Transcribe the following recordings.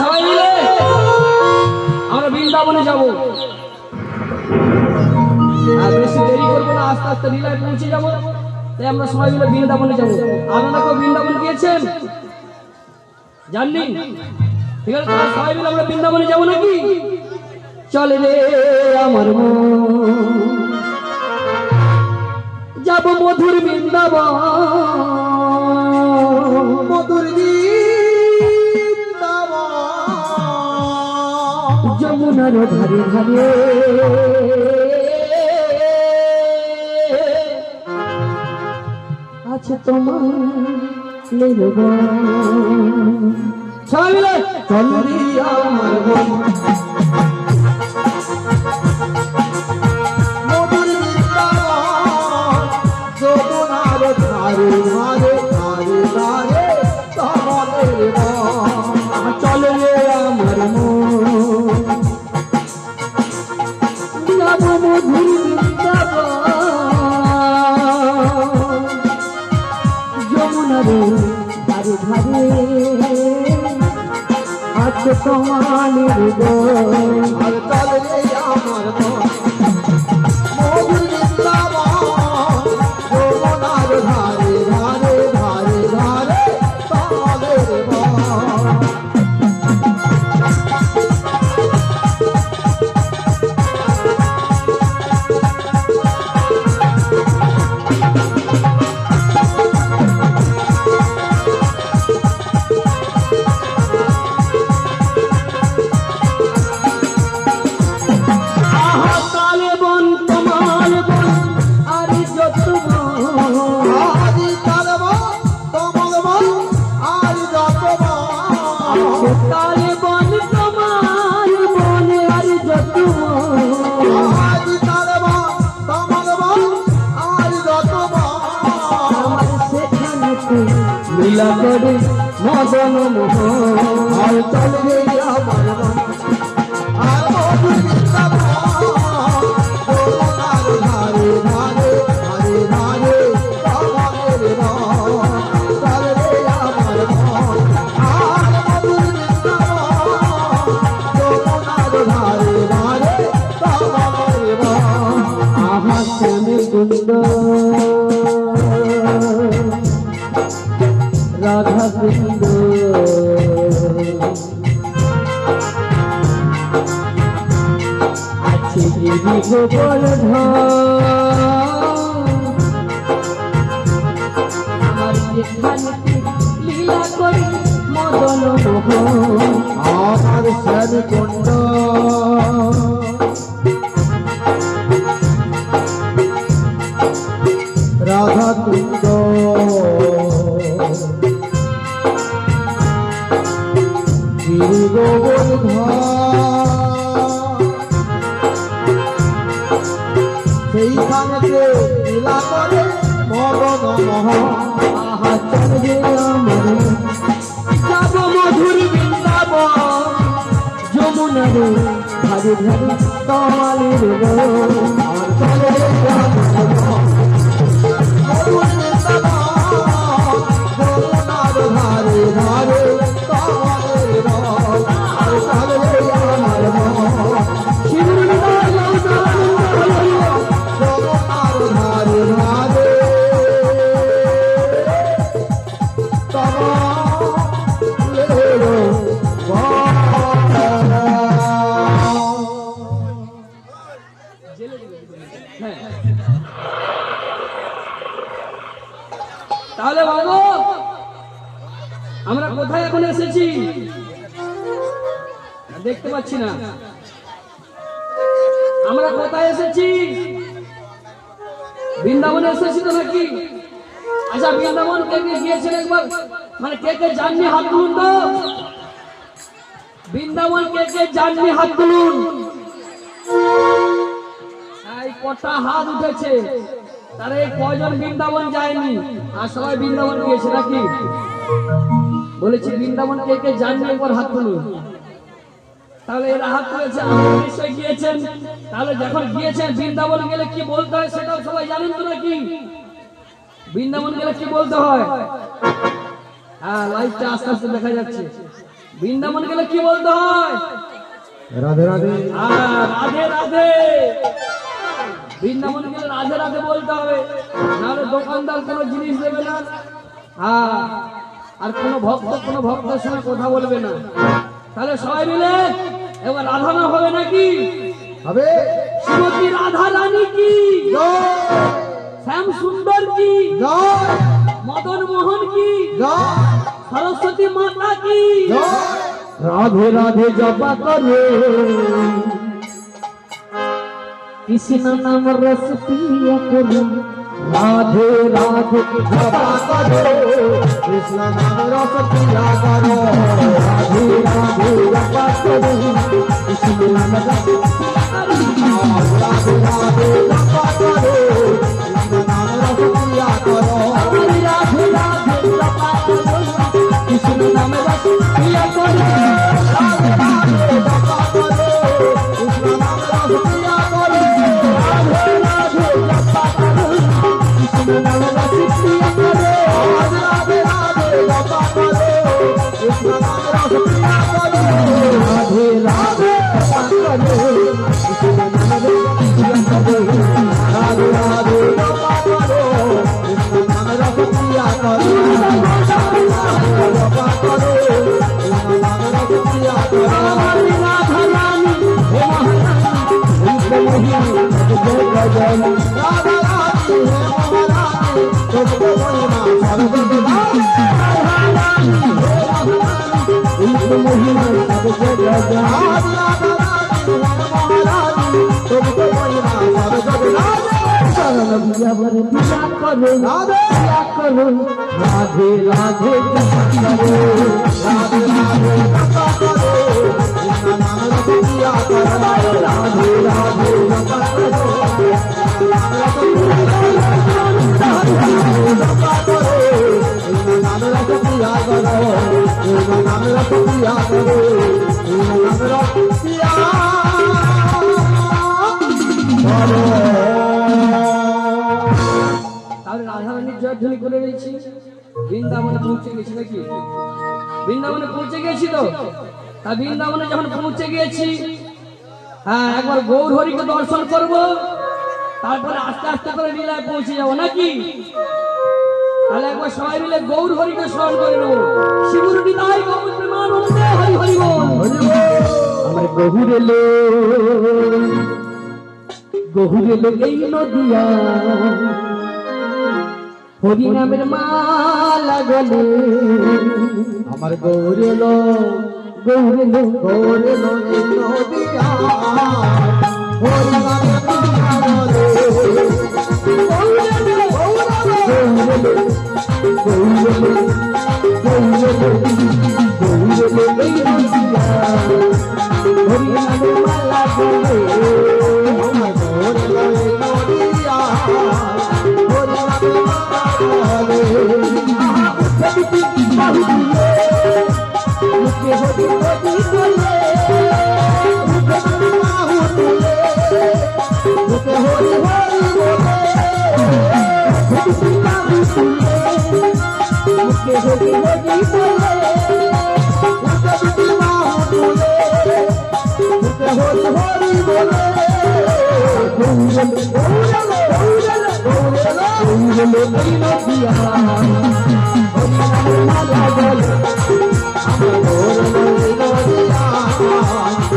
সবাই মিলে আমরা বৃন্দাবনে যাবো। আর বেশি দেরি করবো না, আস্তে আস্তে লীলায় পৌঁছে যাবো। তাই আমরা সবাই মিলে বৃন্দাবনে যাবো। আপনারা কেউ বৃন্দাবন গিয়েছেন? জাননি? ঠিক আছে, সবাই মিলে আমরা বৃন্দাবনে যাবো নাকি? চলে রে আমার মন, যাবো মধুর বৃন্দাবন, মধুর বৃন্দাবন, যমুনার ধারে ধারে আছে তোমার সবাই মিলে চল রে আমার মন, মধুর বৃন্দাবন, যমুনার ধারে ধারে ধারে ধারে তোমাদের মন। চল রে আমার মন, যাবো মধুর বৃন্দাবন, যমুনার ধারে ধারে আছে তোমার আর চল রে আমার মন, মধুর বৃন্দাবন, যমুনার ধারে ধারে ধারে ধারে তোমাদের মন। লীলা করে মদন মোহন, আর চল রে আমার মন, আর মধুর বৃন্দাবন, যমুনার ধারে ধারে ধারে ধারে তোমাদের মন। চল রে আমার মন, আর মধুর বৃন্দাবন, যমুনার ধারে ধারে তোমাদের মন। আহা শ্যামে কুন্দ রাধা কুন্দ, আছে গিরি গোবর্ধন, আমার যেখানে লীলা করি মদন মোহন, আমার শ্যাম কুণ্ড রাধা কুণ্ড, গিরি গোবর্ধন, সেইখানেতে লীলা করে মদন মোহন। আহা চল রে আমার যাবো মধুর বৃন্দাবন, যমুনার ধারে ধারে তোমালের বন। আর চল রে আমার মন, মধুর বৃন্দাবন, যমুনার ধারে ধারে তোমাদের মন। আর চল রে আমার মন, যমুনার ধারে ধারে তোমাদের মন। তাহলে বাবু আমরা কোথায় এখন এসেছি দেখতে পাচ্ছি না, আমরা কোথায় এসেছি? বৃন্দাবনে এসেছি তো নাকি? আচ্ছা বৃন্দাবন কে কে গিয়েছেন একবার, মানে কে কে জাননি হাত তুলুন তো। বৃন্দাবন কে কে জাননি হাত তুলুন। এই কটা হাত উঠেছে, তারা এই কয়জন বৃন্দাবন যায়নি? আর সবাই বৃন্দাবন গিয়েছে নাকি? বলেছি বৃন্দাবন কে কে জাননি একবার হাত তুলুন। তাহলে এরা হাত তুলেছে, আপনারা নিশ্চয়ই গিয়েছেন। তাহলে যখন গিয়েছেন বৃন্দাবন গেলে কি বলতে হয় সেটাও সবাই জানেন তো নাকি? বৃন্দাবন গেলে কি বলতে হয়? হ্যাঁ, লাইভটা আস্তে আস্তে দেখা যাচ্ছে। বৃন্দাবন গেলে কি বলতে হয়? রাধে রাধে। রাধে রাধে। বৃন্দাবন গেলে রাধে রাধে বলতে হবে, নাহলে দোকানদার কোনো জিনিস দেবে না। আর কোনো ভক্তের সঙ্গে কথা বলবে না। তাহলে সবাই মিলে এবার রাধা না হবে নাকি? হবে। শ্রীমতী রাধা রানী কি, জয় শ্যাম সুন্দর কি, জয় মদন মোহন কি, জয় সরস্বতী মাতা কি। জয়। রাধে রাধে জপা করে কৃষ্ণ নাম রস পিয়া করো, রাধে রাধে জপা করো কৃষ্ণ নাম রস পিয়া করো, রাধে রাধে জপা করো কৃষ্ণ নাম রস রাধে রাধে জপা করো, কৃষ্ণ নাম রস পিয়া করো, রাধে রাধে জপা করো কৃষ্ণ নাম রস পিয়া করো, রাধে রাধে জপা করো, কৃষ্ণ নাম রস পিয়া করো, রাধে রাধে জপা করো কৃষ্ণ নাম রস পিয়া করো, রাধে রাধে জপা করো, কৃষ্ণ নাম রস পিয়া করো, রাধে রাধে জপা করো কৃষ্ণ নাম রস পিয়া করো, রাধে রাধে জপা করো, কৃষ্ণ নাম রস পিয়া করো, জপা করো, কৃষ্ণ নাম রস পিয়া করো, हमारी राधा रानी हे महारानी रूप मोहिनी जय जय जय। राधा रानी है महारानी, तुझको महिमा सर्वजगत राधा रानी हे महारानी रूप मोहिनी जय जय जय। राधा रानी है महारानी, तुझको महिमा सर्वजगत शरण दिया वर दिया करो राधे दिया करो, राधे राधे जपा करो, राधे राधे जपा करो, कृष्ण नाम रस पिया करो, राधे राधे जपा करो, जपा करो, कृष्ण नाम रस पिया करो, कृष्ण नाम रस पिया करो, कृष्ण नाम रस पिया करो। তাহলে রাধারানীর জয়ধ্বনি করে রয়েছি, বৃন্দাবনে পৌঁছে গেছি নাকি? বৃন্দাবনে পৌঁছে গেছি তো। তা বৃন্দাবনে যখন পৌঁছে গিয়েছি, একবার গৌর হরিকে দর্শন করব, তারপরে আস্তে আস্তে করে লীলায় পৌঁছে যাবো নাকি? তাহলে একবার সবাই মিলে গৌর হরিকে স্মরণ করে নেবো। শিবুর নিতাই গৌর প্রেমানন্দে হরি হরি বল। আমার গহুর এলো, গহুর এলো এই নদিয়া, হরি নামের মালা গলে, আমার গৌরেলো গৌরেলো গৌরেলো নদিয়া, হরি নামে মালা গলে, গৌরেলো এই নদিয়া, হরি নামের মালা গলে, আমার গৌরেলো নদিয়া, হরি নামে মালা গলে, বাহু তুলে মুখে হরি হরি বলে, বাহু তুলে মুখে হরি হরি বলে, বাহু তুলে মুখে হরি হরি বলে, বাহু তুলে মুখে হরি হরি বলে, গৌরেলো এই নদিয়া, হরি নামের মালা গলে, আমার গৌরেলো নদিয়া, হরি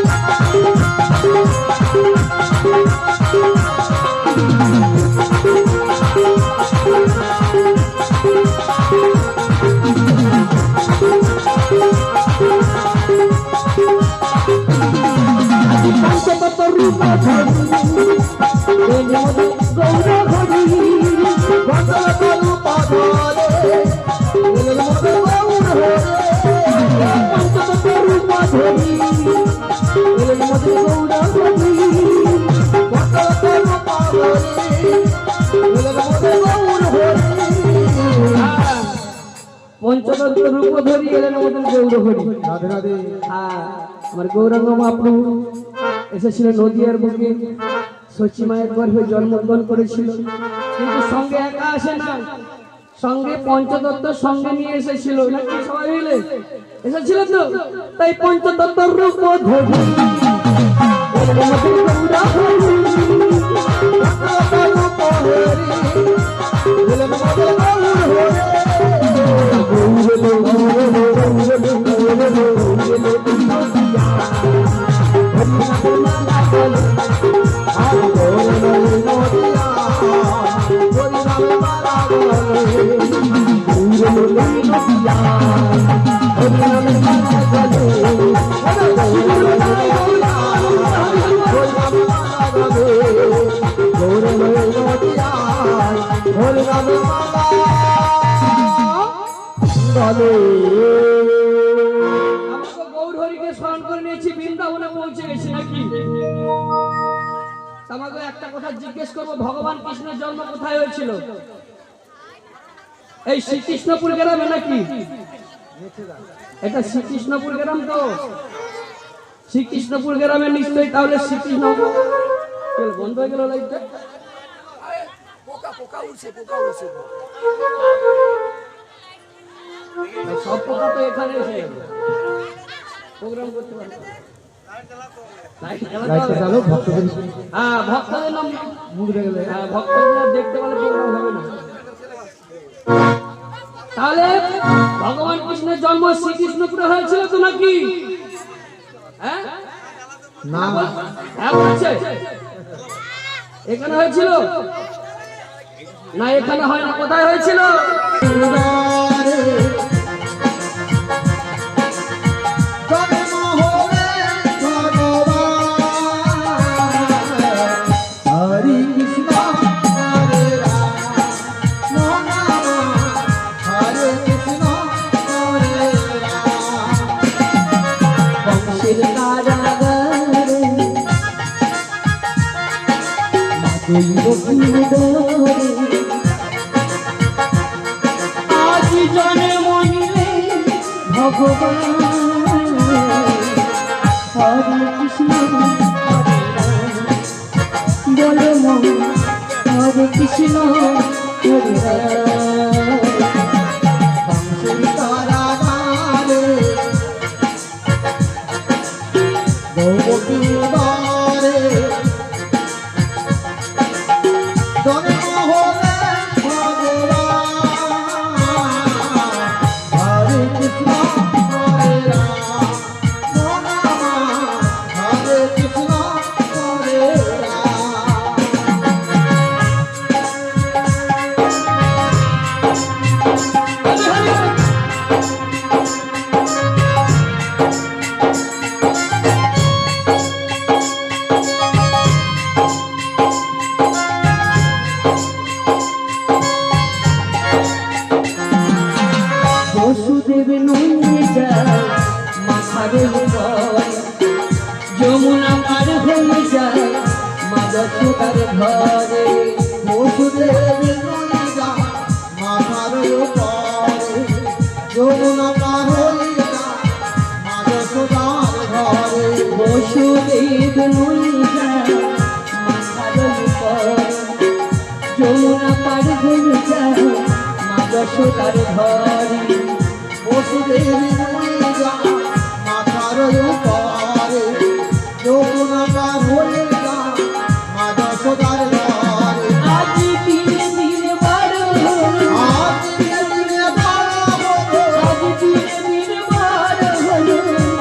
নামে মালা গলে। পঞ্চতত্ত্ব রূপ ধরি, এর মধ্যে গৌর হরি, ভদ্রলোক রূপ ধরে, এর মধ্যে গৌর হরে, পঞ্চতত্ত্ব রূপ ধরি, এর মধ্যে গৌর হরি, ভদ্রলোক রূপ ধরে, এর মধ্যে গৌর হরে। পঞ্চতন্ত্র রূপ ধরি এলেন আমাদের গৌরহরি। রাধে রাধে। হ্যাঁ, আমার গৌরাঙ্গ মহাপ্রভু এসেছিলেন নদীয়ার বুকে, সচি মায়ের গর্ভে জন্মগ্রহণ করেছিল, কিন্তু সঙ্গে একা আসে না, সঙ্গে পঞ্চতত্ত্ব সঙ্গে নিয়ে এসেছিল নাকি? সবাই মিলে এসেছিল তো, তাই পঞ্চতত্ত্ব রূপ ধরি এলেন আমাদের গৌরহরি। আমাকে গৌরহরিকে স্মরণ করে নিয়েছি, বৃন্দাবনে পৌঁছে গেছি নাকি? আমাকে একটা কথা জিজ্ঞেস করবো, ভগবান কৃষ্ণের জন্ম কোথায় হয়েছিল? এই শ্রীকৃষ্ণপুর গ্রামে নাকি? এটা শ্রীকৃষ্ণপুর গ্রাম তো, শ্রীকৃষ্ণপুর গ্রামে নিশ্চয়ই। তাহলে শ্রীকৃষ্ণ বন্ধ হয়ে গেল লাইটটা, সব পোকা তো এখানে এসে গেল, প্রোগ্রাম করতে পারবে। হ্যাঁ, ভক্তদের নাম ভক্তদের দেখতে পারলে প্রোগ্রাম হবে না। তাহলে ভগবান কৃষ্ণের জন্ম শ্রীকৃষ্ণপুরে হয়েছিল তো নাকি? হ্যাঁ, বলছে এখানে হয়েছিল না? এখানে হয় না, কোথায় হয়েছিল? আজ জনে মনিলে ভগবান হরে কৃষ্ণ বলো মন হরে কৃষ্ণ হরে বসুদেব নন্দে যায় মাথার উপর, যমুনা পার হয়ে যায় মা যশোদার ঘরে। বসুদেব নন্দে যায় মাথার উপর, যমুনা পার হয়ে যায় মা যশোদার ঘরে। বসুদেব নন্দে যায় মাথার উপর, যমুনা পার হয়ে যায় মা যশোদার ঘরে। বসুদেব নন্দে যায় মাথার উপরে, যমুনা পার হয়ে যায় মা যশোদার ঘরে। আজ দিনে দিনে বড় হলো, আজ দিনে দিনে বড় হলো, আজ দিনে দিনে বড় হলো,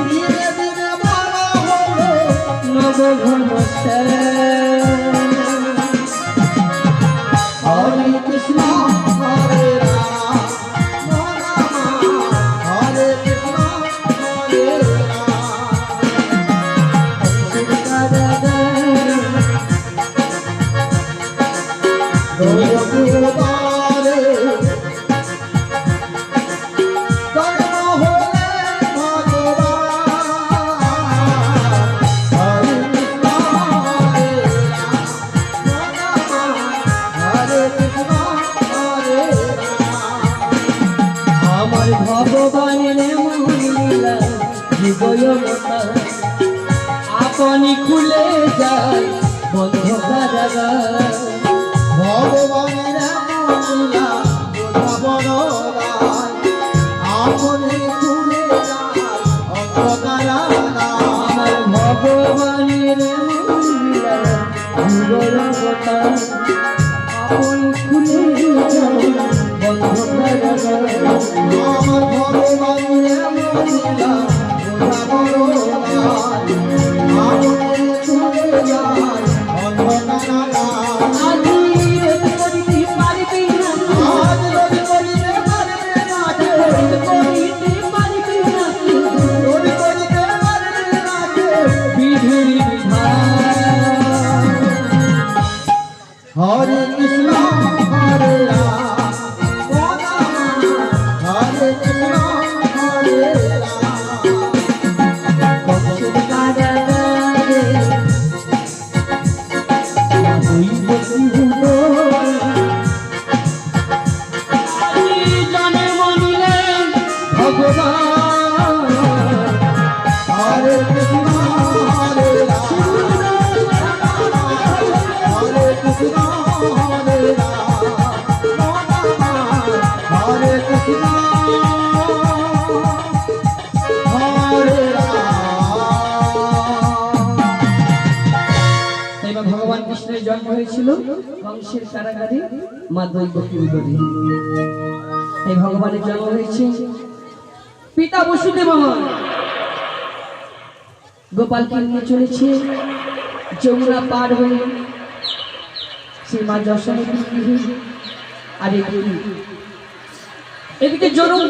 দিনে দিনে বড় হলো নবঘন হরে কৃষ্ণ হরে রাম রাম হরে কৃষ্ণ হরে রাম ভগবানের এমন লীলা যুগয়তা আপনি খুলে যায় বন্ধ কারাগার ভগবানের এমন লীলা বোঝা বড় দায়, আপনি খুলে যায় অন্ধকারাগার। আমার ভগবানের এমন লীলা যুগয়তা আপনি খুলে যায় বন্ধ কারাগার আমার ভগবানের এমন লীলা বোঝা বড় দায়, আপনি খুলে যায় অন্ধকারাগার। আজি রোধ করিতে পারিবি না আজ রোজ করিতে পারবে না যে, রোধ করিতে পারিবি না রোজ করিতে পারবে না যে, বিধির বিধান হরে কৃষ্ণ হরে রাম হরে কৃষ্ণ হরে রাম। কংসের কারাগারে হইব সিংহ আজি জন্ম নিলেন ভগবান হরে কৃষ্ণ হরে রাম হরে কৃষ্ণ হরে রাম হরে কৃষ্ণ হরে রাম। এবার ভগবান কৃষ্ণের জন্ম হয়েছিল কংসের কারাগারে মা দৈবকীর উদরে। এই ভগবানের জন্ম হয়েছে পিতা বসুদেব আমার গোপালকে নিয়ে চলেছে যমুনা পার হয়ে সেই মা যশোমতীর গৃহে। আর এদিকে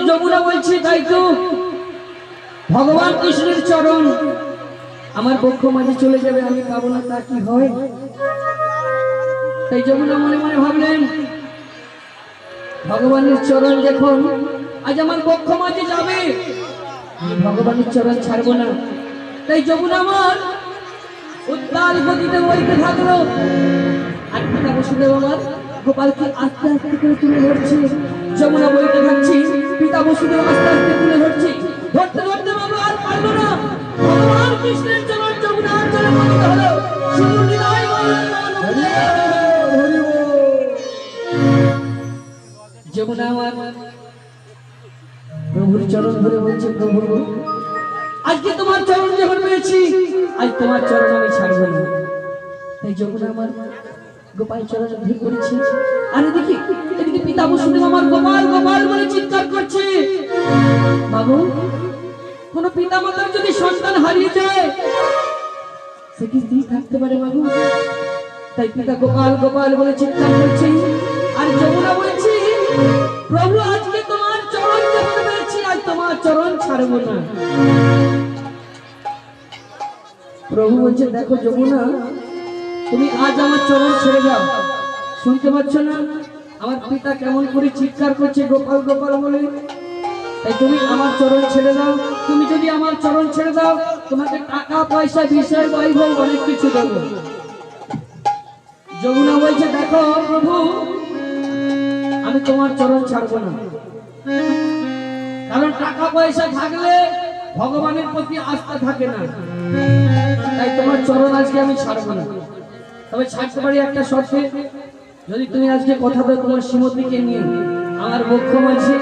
যমুনা বলছে তাই তো ভগবান কৃষ্ণের চরণ আমার বক্ষ মাঝে চলে যাবে, আমি পাবো না, তা কি হয়? তাই যমুনা মনে মনে ভাবলেন ভগবানের চরণ যখন আজ আমার বক্ষ মাঝে যাবে, আমি ভগবানের চরণ ছাড়বো না। তাই যমুনা আমার উত্তাল গতিতে বইতে থাকলো। আর পিতা বসুদেব আমার গোপালকে আস্তে আস্তে করে তুলে ধরছে। যমুনা বইতে থাকছি, পিতা বসুদেব আস্তে আস্তে তুলে ধরছে। ধরতে ধরতে বাবা আর পারলো না। ভগবান কৃষ্ণের চরণ যমুনা চলে পতিত হলো। শুধু লীলায় যমুনা আমার প্রভুর চরণ ধরে বলছে, প্রভু আজকে তোমার চরণ যখন পেয়েছি, আজ তোমার চরণ আমি ছাড়বো না। তাই যমুনা আমার গোপাল চরণ ধরে করেছি। আর এদিকে পিতা বসুদেব আমার গোপাল গোপাল বলে চিৎকার করছে। বাবু, কোন পিতা মাতার যদি সন্তান হারিয়ে যায় সে কি স্থির থাকতে পারে বাবু? তাই পিতা গোপাল গোপাল বলে চিৎকার করছে। আর যমুনা বলছি, প্রভু আজকে তোমার চরণ যখন পেয়েছি, আজ তোমার চরণ ছাড়বো না। প্রভু বলছে, দেখো যমুনা, তুমি আজ আমার চরণ ছেড়ে দাও। শুনতে পাচ্ছ না আমার পিতা কেমন করে চিৎকার করছে গোপাল গোপাল বলে? তাই তুমি আমার চরণ ছেড়ে দাও। তুমি যদি আমার চরণ ছেড়ে দাও, তোমাকে টাকা পয়সা বিষয় বৈভব অনেক কিছু দেবো। যমুনা বলছে, দেখো প্রভু, আমি তোমার চরণ ছাড়বো না। কারণ টাকা পয়সা থাকলে ভগবানের প্রতি আস্থা থাকে না। তাই তোমার চরণ আজকে আমি ছাড়বো না। তবে ছাড়তে পারি একটা শর্তে, যদি তুমি আজকে কথা দাও তোমার শ্রীমতীকে নিয়ে আমার বক্ষ মাঝে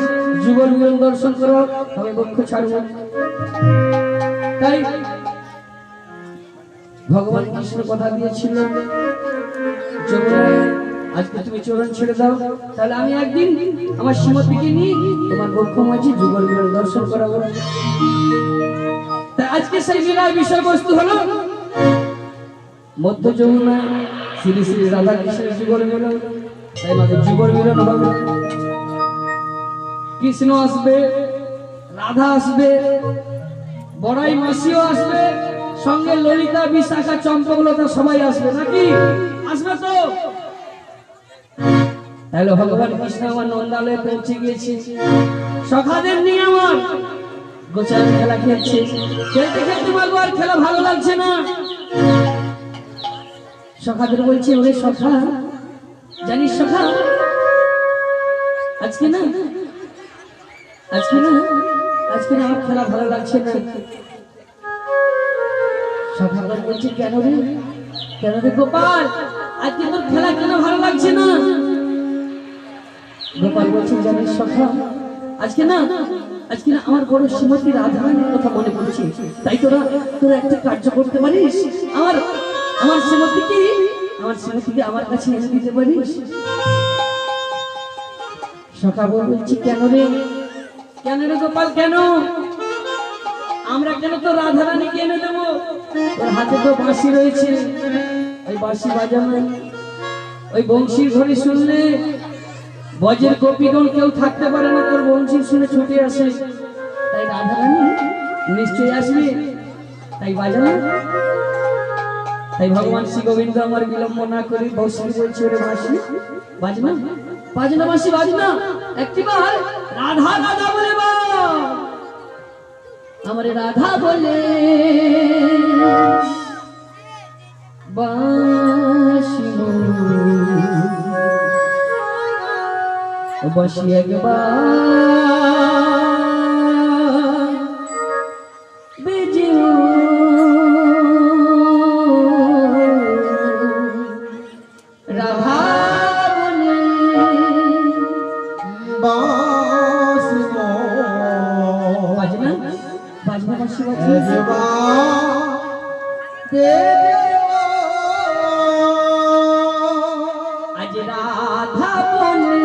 যুগল মিলন দর্শন করো, তবে বক্ষ ছাড়বো। তাই ভগবান কৃষ্ণ কথা দিয়েছিল, যমুনা আজকে তুমি চরণ ছেড়ে দাও, তাহলে আমি একদিন আমার শ্রীমতীকে নিয়ে তোমার বক্ষ মাঝে যুগল মিলন দর্শন করাবো। তাই আজকে সেই লীলার বিষয়বস্তু হলো মধ্য যমুনা শ্রী শ্রী রাধা কৃষ্ণের যুগল মিলন। তাই আমাদের যুগল মিলন হবে, কৃষ্ণ আসবে, রাধা আসবে, বড়াই মাসিও আসবে, সঙ্গে ললিতা বিশাখা চম্পকলতা সবাই আসবে, নাকি আসবে তো? তাহলে ভগবান কৃষ্ণ আমার নন্দালয়ে পৌঁছে গিয়েছে। সখাদের নিয়ে আমার গোচার খেলা খেলছে। খেলতে খেলতে বলবো আর খেলা ভালো লাগছে না। সখাদের বলছে, ওরে সখা, জানিস সখা, আজকে না আজকে না আমার খেলা ভালো লাগছে না। সকালবেলা বলছি কেন রে গোপাল, আজকে তোর খেলা কেন ভালো লাগছে না? গোপাল বলছে জানিস সখা, আজকে না আমার বড় শ্রীমতী রাধারানীর কথা মনে পড়ছে, তাই তোরা একটা কার্য করতে পারিস, আমার শ্রীমতীকে আমার কাছে এনে দিতে পারিস? সখা বলছি কেন রে গোপাল, কেন? আমরা কেন তো রাধারানীকে এনে দেবো? তোর হাতে তো বাঁশি রয়েছে, ওই বাঁশি বাজানো, ওই বংশীর ঘরে শুনলে বজের গোপীগণ কেউ থাকতে পারে না, তোর বংশী শুনে ছুটে আসে, তাই রাধারানী নিশ্চয়ই আসবে, তাই বাজানো। তাই ভগবান শ্রী গোবিন্দ আমার বিলম্ব না করে বংশী বলছে ওরে বাঁশি বাজনা বাঁশি বাজনা, একটিবার রাধা রাধা বলে আমারে রাধা বলে বাঁশি একবার বেজে রাধা বলে বাজনা বাঁশি বাজনা আজ রাধা বলে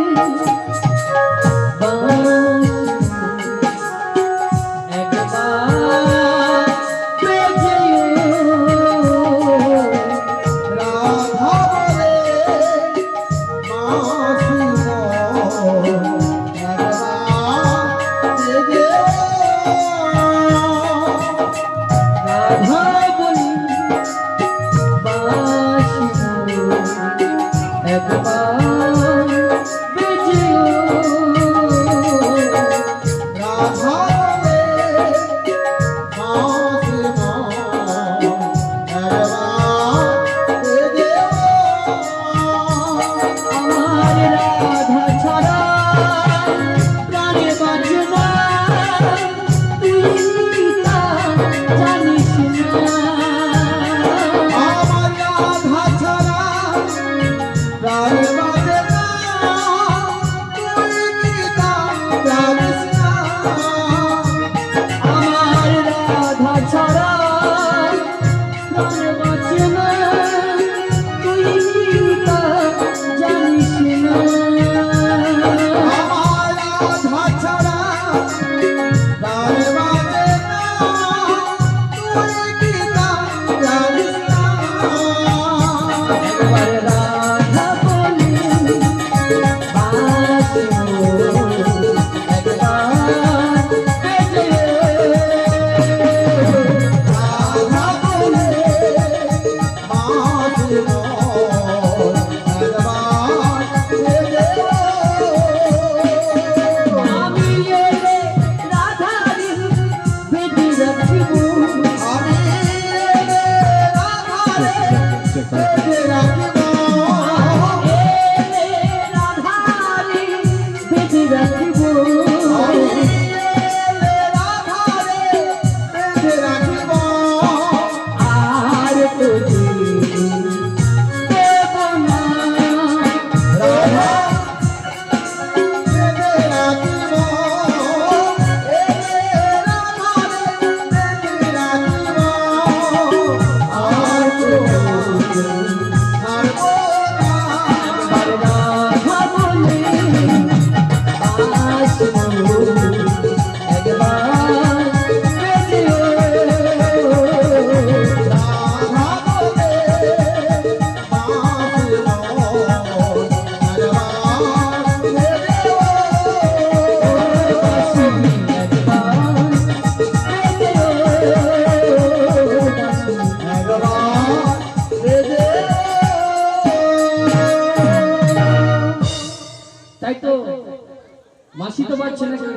বাঁশি তো বাজছে নাকি?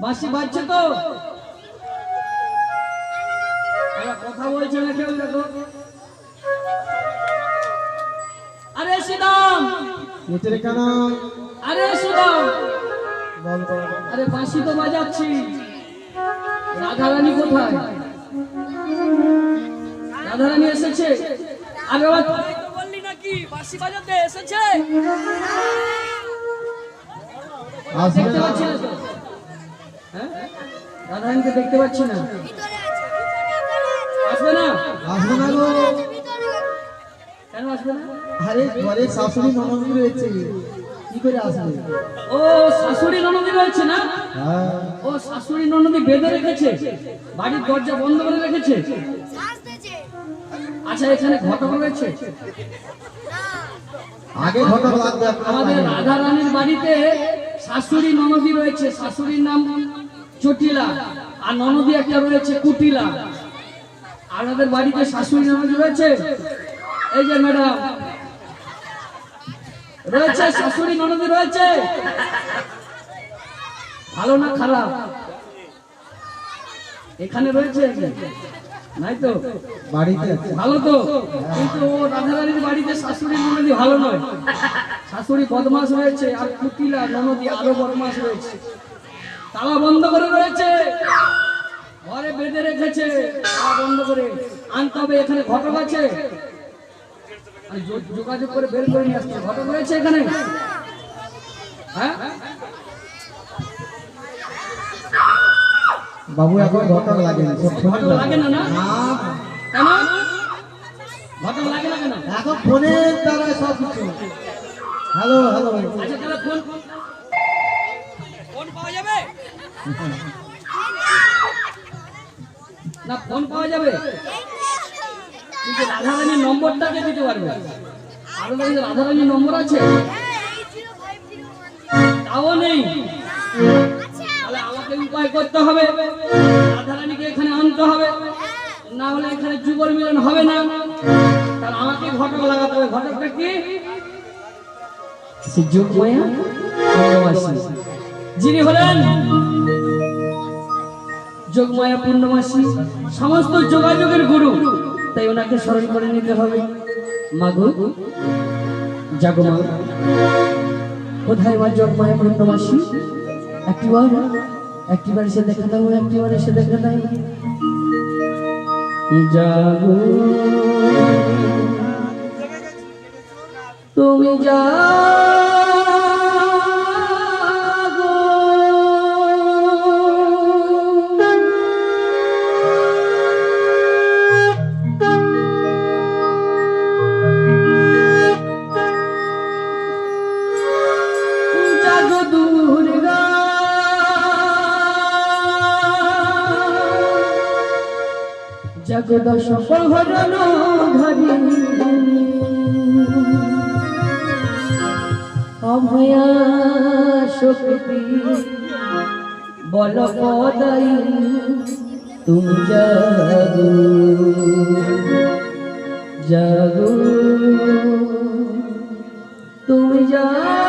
বাঁশি বাজছে তো? কথা বলছে না কেউ? দেখো, আরে সুদাম, কেন? আরে সুদাম, আরে বাঁশি তো বাজাচ্ছি, রাধারানী কোথায়? রাধারানী এসেছে? আরে বাবা তুই তো বললি নাকি বাঁশি বাজাতে এসেছে? দেখতে পাচ্ছি না তো, হ্যাঁ রাধারানীকে দেখতে পাচ্ছি না। আসবে না? আসবে না গো। কেন আসবে না? আরে ঘরে শাশুড়ি ননদ রয়েছে, কি করে আসবে? ও শাশুড়ি ননদি রয়েছে না? হ্যাঁ ও শাশুড়ি ননদি বেঁধে রেখেছে, বাড়ির দরজা বন্ধ করে রেখেছে। আচ্ছা এখানে ঘটক রয়েছে? আগে ঘটক লাগবে আমাদের রাধা রানীর বাড়িতে শাশুড়ি ননদি রয়েছে, শাশুড়ির নাম চটিলা আর ননদি একটা রয়েছে কুটিলা। আপনাদের বাড়িতে শাশুড়ি ননদি রয়েছে? এই যে ম্যাডাম রয়েছে, শাশুড়ি ননদি রয়েছে। ভালো না খারাপ? এখানে রয়েছে নাই তো? বাড়িতে আছে। ভালো তো, কিন্তু ও রাধারানীর বাড়িতে শাশুড়ি ননদি ভালো নয়, শাশুড়ি বদমাস রয়েছে আর কুটিলা ননদি আরো বদমাস রয়েছে। তালা বন্ধ করে রয়েছে, ঘরে বেঁধে রেখেছে, তালা বন্ধ করে আনতে হবে। এখানে ঘটক আছে, আর যোগাযোগ করে বের করে নিয়ে আসতে। ঘটক রয়েছে এখানে? হ্যাঁ বাবু এখন ঘটক লাগে না, সব ফোনে ঘটক লাগে না? না কেন ঘটক লাগে না কেন? এখন ফোনের দ্বারা সব কিছু। হ্যালো হ্যালো আচ্ছা তাহলে ফোন পাওয়া যাবে না? ফোন পাওয়া যাবে, কিন্তু রাধারানীর নম্বরটাকে দিতে পারবে? আরো রাধারানীর নম্বর আছে তাও নেই? তাহলে আমাকে উপায় করতে হবে, রাধারানীকে এখানে আনতে হবে, না হলে এখানে যুগল মিলন হবে না। তাহলে আমাকে ঘটক লাগাতে হবে। ঘটকটা কি? যোগমায়া পূর্ণমাসী, যিনি হলেন যোগমায়া পূর্ণমাসী, সমস্ত যোগাযোগের গুরু। তাই ওনাকে স্মরণ করে নিতে হবে। মাগো জাগো মা, কোথায় মা যোগমায়া পূর্ণমাসী? একটিবার এসে দেখা দাও, একটিবার এসে দেখা দাও। জাগো তুমি জাগো, জাগো দুর্গা, জাগো দশ প্রহরণ ধারী, অভয়া শক্তি বল পদাই তুমি জাগো, জাগো তুমি জাগো।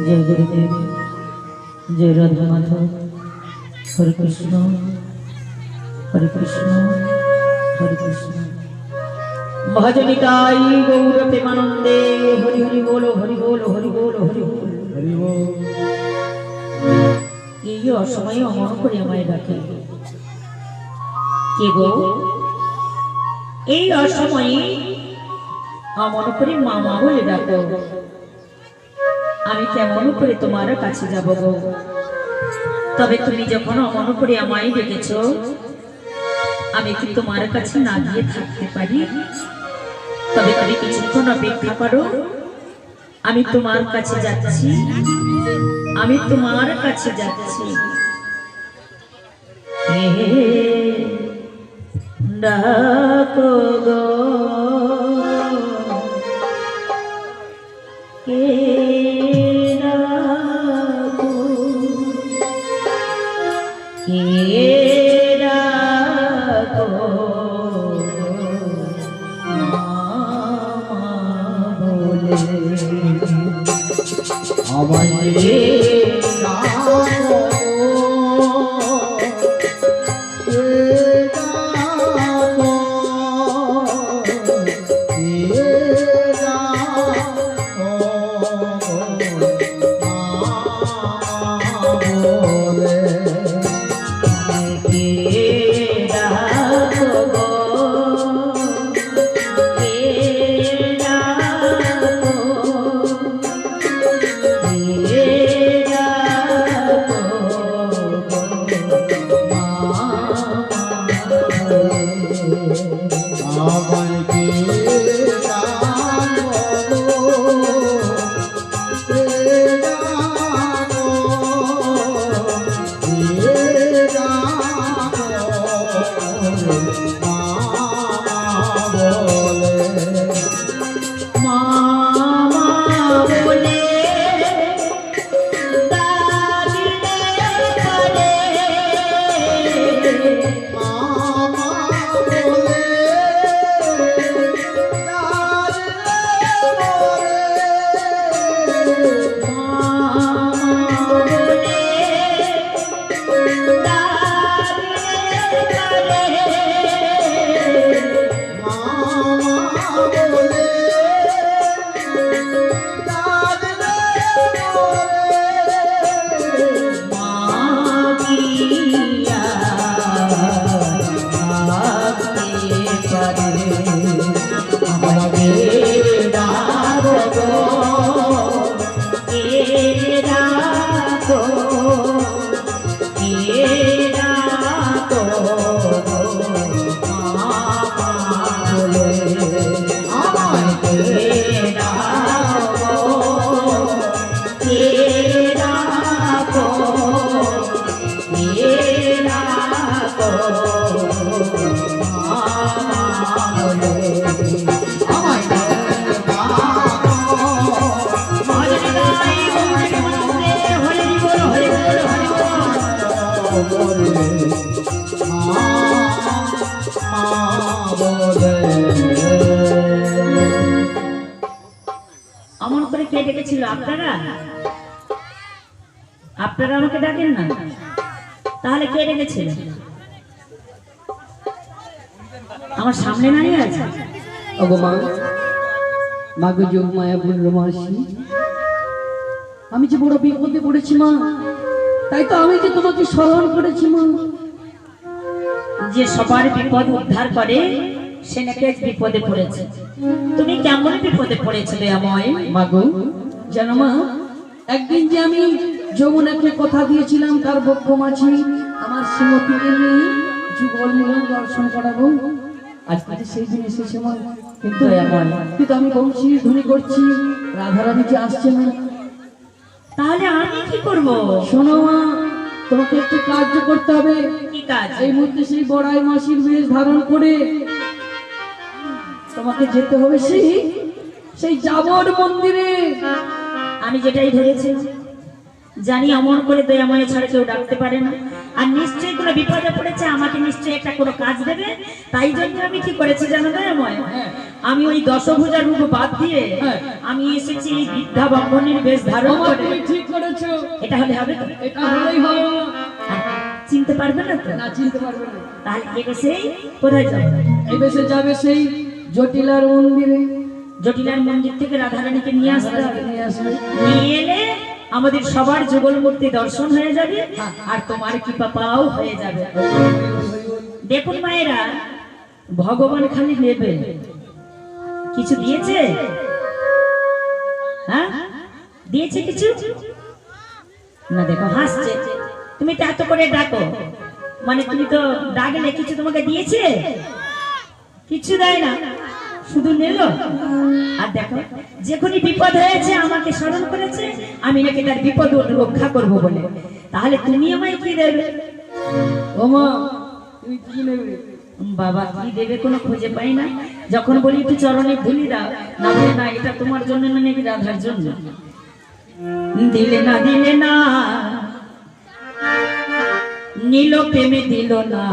जय गुरुदेव, जय राधा माधव। हरे कृष्ण हरे कृष्ण हरे कृष्ण। भजनिकाई गौर प्रेमानंदे हरि हरि बोलो हरि बोलो हरि बोलो हरि बोलो हरि बोल। এই অসময়ে অমন করে আমায় ডাকে কে গো? এই অসময়ে অমন করে মামা বলে ডাকো। আমি কেমন করে তোমার কাছে যাব গো? তবে তুমি যখন অমন করে আমায় ডেকেছ, আমি কি তোমার কাছে না গিয়ে থাকতে পারি? তবে তুমি কিছুক্ষণ অপেক্ষা করো, আমি তোমার কাছে যাচ্ছি, আমি তোমার কাছে যাচ্ছি। ডাকো গো কে ডাকো, কে ডাকো মামা বলে আমায় Oh আপনারা আপনারা আমাকে ডাকেন না, তাহলে কে ডেকেছিলেন? আমার সামনে দাঁড়িয়ে আছে। ওগো মা, মাগো যোগ মায়া বলল মাসি, আমি যে বড় বিপদে পড়েছি মা, তাই তো আমি যে তোমাকে স্মরণ করেছি মা। যে সবার বিপদ উদ্ধার করে সে নাকি আজ বিপদে পড়েছে। তুমি কেমন বিপদে পড়েছিলে আমায়? মাগো জানো মা, একদিন যে আমি যমুনাকে কথা দিয়েছিলাম তার বক্ষ মাছি আমার শ্রীমতীকে নিয়ে যুগল মিলন দর্শন করাবো, আজকে সেই দিন এসেছে মা। কিন্তু কিন্তু আমি বংশী ধ্বনি করছি, রাধারানী যে আসছে না। তাহলে আমি কি করব? শোনো মা, তোমাকে একটু কার্য করতে হবে। কি কাজ? এই মুহূর্তে সেই বড়াই মাসির বেশ ধারণ করে তোমাকে যেতে হবে সেই যাবর মন্দিরে। আমি যেটাই ধরেছি, জানি অমন করে দয়াময় ছাড়া কেউ ডাকতে পারে না, আর নিশ্চয়ই কোনো বিপদে পড়েছে, আমাকে নিশ্চয়ই একটা কোনো কাজ দেবে। তাই জন্য আমি কি করেছি জানো দয়াময়? আমি ওই দশভুজা রূপ বাদ দিয়ে আমি এসেছি এই বৃদ্ধা ব্রাহ্মণীর বেশ ধারণ করে। তুমি ঠিক করেছো, এটা হলে হবে তো? এটা হলেই হবে। চিনতে পারবে না তো? না, চিনতে পারবে না। তাহলে এ বেশেই কোথায় যাবে? এই বেশে যাবে সেই জটিলার মন্দিরে। জটিলার মন্দির থেকে রাধারানীকে নিয়ে আসতে হবে। নিয়ে আসবে। নিয়ে এলে আমাদের সবার যুগল মূর্তি দর্শন হয়ে যাবে, আর তোমার কৃপা পাও হয়ে যাবে। দেখুন মায়েরা, ভগবান খালি নেবে, কিছু দিয়েছে? হ্যাঁ, দিয়েছে কিছু না? দেখো হাসছে। তুমি তো এত করে ডাকো, মানে তুমি তো ডাকলে কিছু তোমাকে দিয়েছে? কিছু দেয় না, শুধু নিল। আর দেখো, যখনই বিপদ হয়েছে আমাকে স্মরণ করেছে, আমি নাকি তার বিপদ রক্ষা করব বলে। তাহলে তুমি আমায় কি দেবে? ও মা, তুমি কি নেবে? বাবা কি দেবে কোনো খুঁজে পাই না। যখন বলি একটু চরণে ধুলি দাও, না বলে না এটা তোমার জন্য না, নাকি রাধার জন্য। দিলে না দিলে না, নীল প্রেমে দিল না,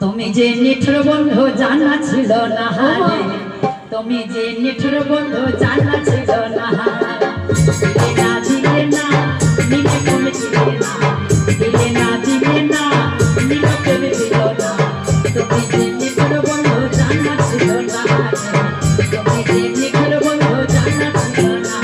তুমি যে নিঠুর বন্ধু জানা ছিল না, তুমি যে নিঠুর বন্ধু জানা ছিল না। দিলে না দিলে না, নীল প্রেমে দিলে না, দিলে না দিলে না, নীল প্রেমে দিল না, তুমি যে নিঠুর বন্ধু জানা ছিল না, তুমি যে নিঠুর বন্ধু জানা ছিল না।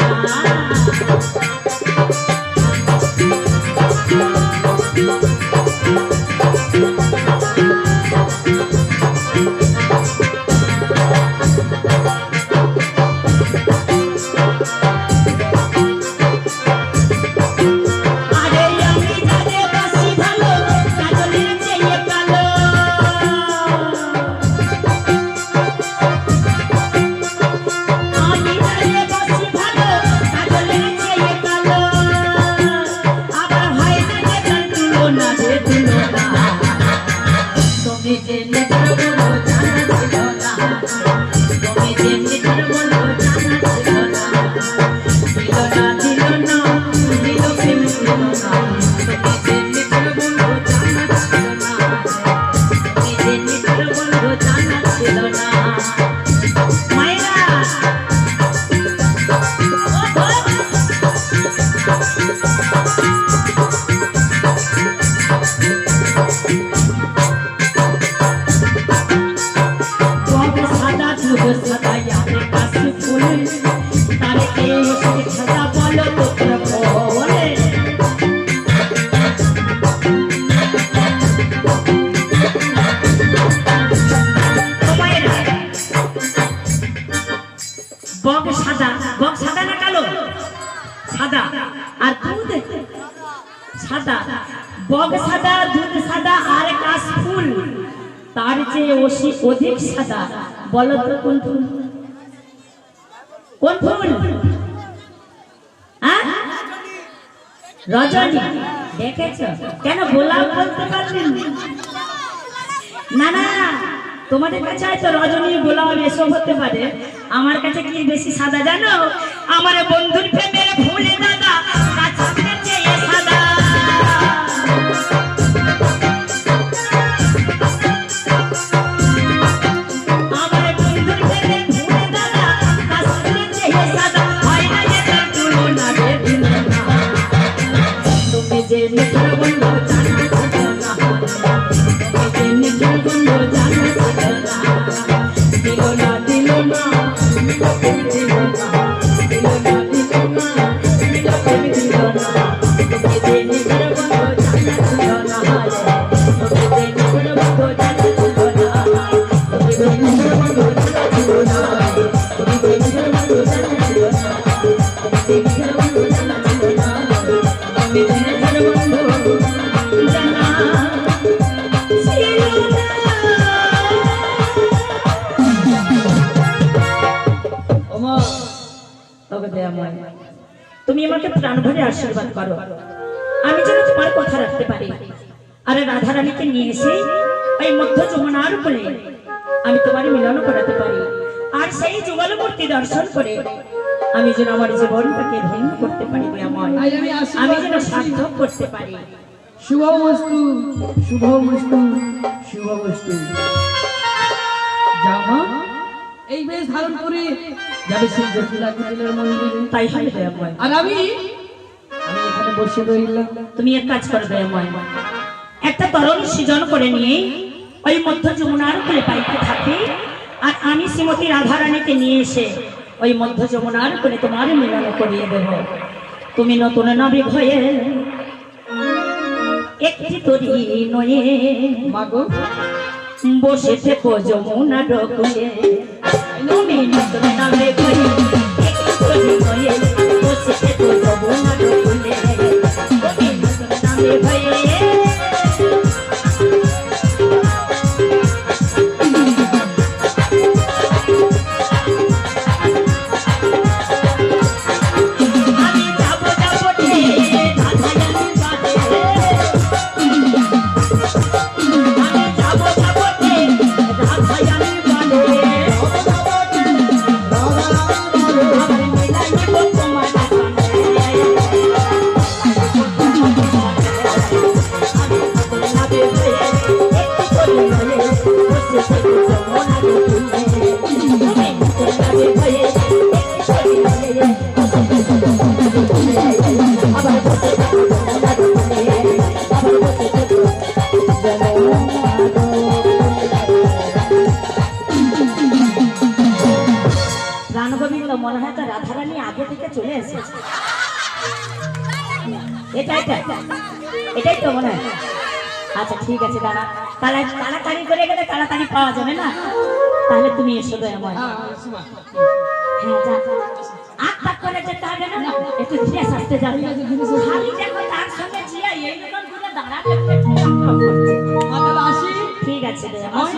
বক সাদা, বক সাদা না কালো? সাদা। আর দুধ সাদা। বক সাদা, দুধ সাদা, আর কাশ ফুল তার চেয়ে অধিক সাদা। বলো তো কোন ফুল? কোন ফুল? রজনী। দেখেছ? কেন গোলাপ বলতে পারলেন না? না, তোমাদের কাছে হয়তো রজনী গোলাপ এসব হতে পারে, আমার কাছে কি বেশি সাদা জানো? আমার বন্ধুর প্রেমের ফুলে দাদা কাছের চেয়ে সাদা। আমার বন্ধুর প্রেমের ফুলে দাদা কাছের চেয়ে সাদা। তুমি আমাকে প্রাণ ভরে আশীর্বাদ করো, আমি যেন তোমার কথা রাখতে পারি। আর রাধারানীকে নিয়ে এসে এই মধ্য যমুনার উপরে আমি তোমার মিলন করাতে পারি। আর সেই যুগল মূর্তি দর্শন করে আমি যেন আমার জীবনটাকে ধন্য করতে পারি, আজ আমি আশীর্বাদ আমি যেন করছি। সার্থক করতে পারি। শুভমস্তু, শুভমস্তু, শুভমস্তু। যাও মা, এই বেশ ধারণ করে যাবে সেই জটিলা কুটিলের মন্দিরে। তাই হবে দয়াময়। আর আমি এখানে বসে রইলাম। তুমি এক কাজ করো দয়াময়, একটা তরল সৃজন করে নিয়ে ওই মধ্য যমুনার উপরে পাইতে থাকি। আর আমি শ্রীমতী রাধারানীকে নিয়ে এসে ওই মধ্য যমুনার উপরে তোমার মিলন করিয়ে দেব। তুমি নতুন নাবিক হয়ে একটি তরি নয়ে মাগো, বসে থেকো যমুনার কূলে। তুমি নতুন নাবিক হয়ে একটি তরি নয়ে বসে থেকো যমুনার কূলে। তুমি নতুন নাবিক হয়ে রানগোবিন্দ মনে হয় তো রাধারানী আগে থেকে চলে এসেছে। এটাই তো মনে হয়। আচ্ছা ঠিক আছে দাঁড়া, তাড়াতাড়ি করে গেলে তাড়াতাড়ি পাওয়া যাবে না। তাহলে তুমি এসো দয়াময়। হ্যাঁ যা, আগ পাক করে যেতে হবে না, একটু ধীরে আসতে যাবে। খালি দেখো তার সঙ্গে জিয়া এই রকম ঘুরে দাঁড়াতে আসি। ঠিক আছে দয়াময়।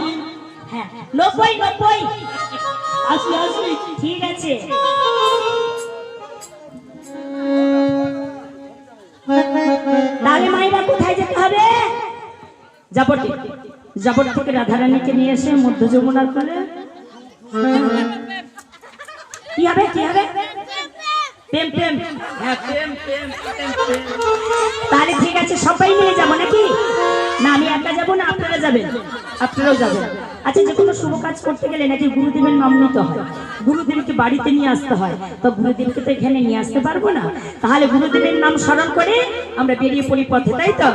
হ্যাঁ 90 আসি আসি। ঠিক আছে। তাহলে মাইরা কোথায় যেতে হবে? জাবটি, জাবট থেকে রাধারানীকে নিয়ে এসে মধ্য যমুনার কোলে। কি হবে কি হবে? প্রেম প্রেম। হ্যাঁ প্রেম প্রেম প্রেম প্রেম। তাহলে ঠিক আছে, সবাই নিয়ে যাবো নাকি? না আমি একা যাবো না, আপনারা যাবেন? আপনারাও যাবেন। আচ্ছা, যে কোনো শুভ কাজ করতে গেলে নাকি গুরুদেবের নাম নিতে হয়, গুরুদেবকে বাড়িতে নিয়ে আসতে হয়। তো গুরুদেবকে তো এখানে নিয়ে আসতে পারবো না, তাহলে গুরুদেবের নাম স্মরণ করে আমরা বেরিয়ে পড়ি পথে, তাই তো?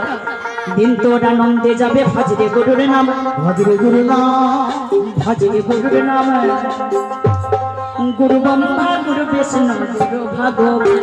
দিন তোর আনন্দে যাবে ভজরে গুরুর নাম, ভজরে গুরু নাম, ভজরে গুরুর নাম। গুরু ব্রহ্মা গুরু বিষ্ণু গুরু ভগবান।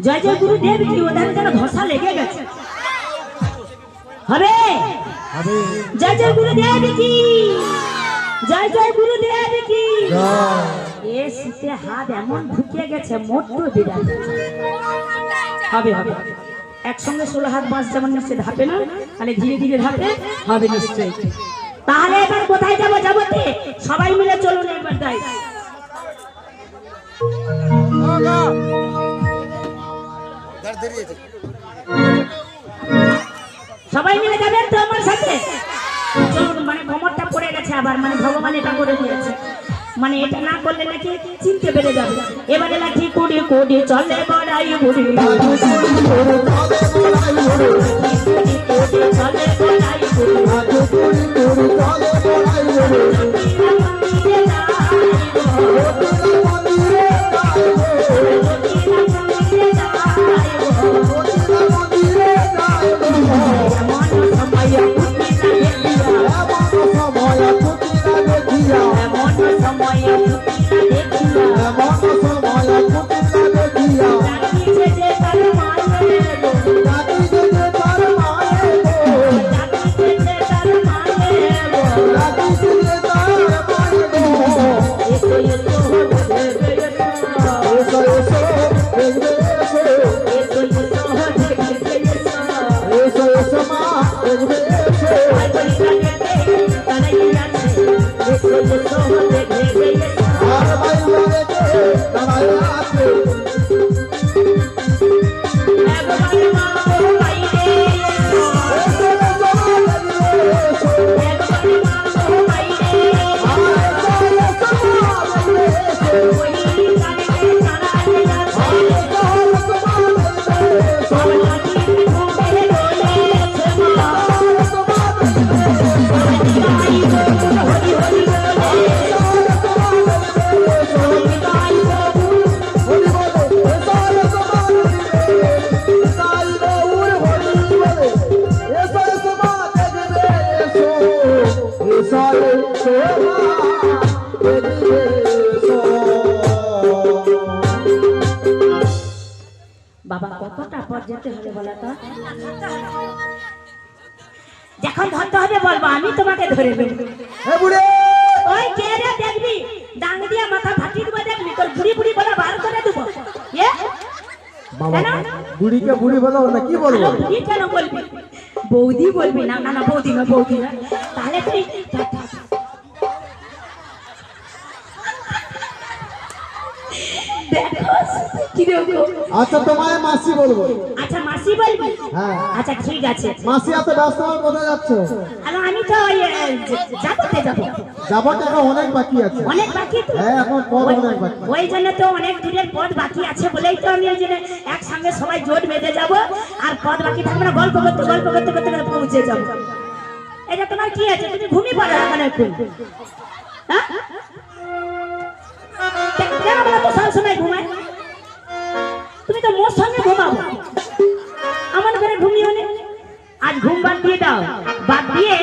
জয় জয় গুরুদেব কি, ওদের যেন ধসা লেগে গেছে। হবে জয় জয় গুরুদেব কি, জয় জয় গুরু গুরুদেব কি জয়। এ শীতে হাত এমন ঢুকে গেছে মোট্ট বিরাট হবে হবে একসঙ্গে 16 হাত বাঁশ যেমন নিশ্চয় ধাপে না, তাহলে ধীরে ধীরে ধাপে হবে নিশ্চয়ই। তাহলে এবার কোথায় যাবো যাবতে সবাই মিলে চলুন একবার তাই। সবাই মিলে যাবেন তো আমার সাথে? চলুন, মানে ভ্রমণটা পড়ে গেছে আবার, মানে ভগবান এটা করে দিয়েছে, মানে এটা না করলে নাকি চিনতে পেরে যাবে। এবারে লাঠি কুড়ি কুড়ি চলে বড়াই বুড়ি, চলে বড়াই বুড়ি, বাবা কতটা পথ যেতে হবে বলো তো? যখন ধরতে হবে বলবো, আমি তোমাকে ধরে দেব। ওই কে রে দেখবি ডাং দিয়া মাথা ফাটিয়ে দেবো, দেখবি তোর বুড়ি বুড়ি বলে বার করে দেবো। বুড়িকে বুড়ি বলো না, কি বলবো? বুড়ি কেন বলবি? বৌদি বলবি? না না না, বৌদি না, বৌদি না। তাহলে তুই আচ্ছা তোমায় মাসি বলবো। আচ্ছা মাসি বলবি? হ্যাঁ। আচ্ছা ঠিক আছে। মাসি এত ব্যস্ত হয়ে কোথায় যাচ্ছ? আমি তো যাবতে যাবো। যাবো টাকা অনেক বাকি আছে। অনেক বাকি তো? হ্যাঁ, এখন পথ অনেক বাকি। ওই জন্য তো অনেক দূরের পথ বাকি আছে বলেই তো আমি ওই জন্য একসঙ্গে সবাই জোট বেঁধে যাবো, আর পথ বাকি থাকবে না, গল্প করতে গল্প করতে করতে করে পৌঁছে যাবো। এটা তোমার কি আছে? তুমি ঘুমিয়ে পড়ো এখন একটু। হ্যাঁ, কেন বলো তো সবসময় ঘুমায়? তুমি তো মোর সঙ্গে ঘুমাবো, আমার ঘরে ঘুমিও নে। আজ ঘুম বাদ দিয়ে দাও, বাদ দিয়ে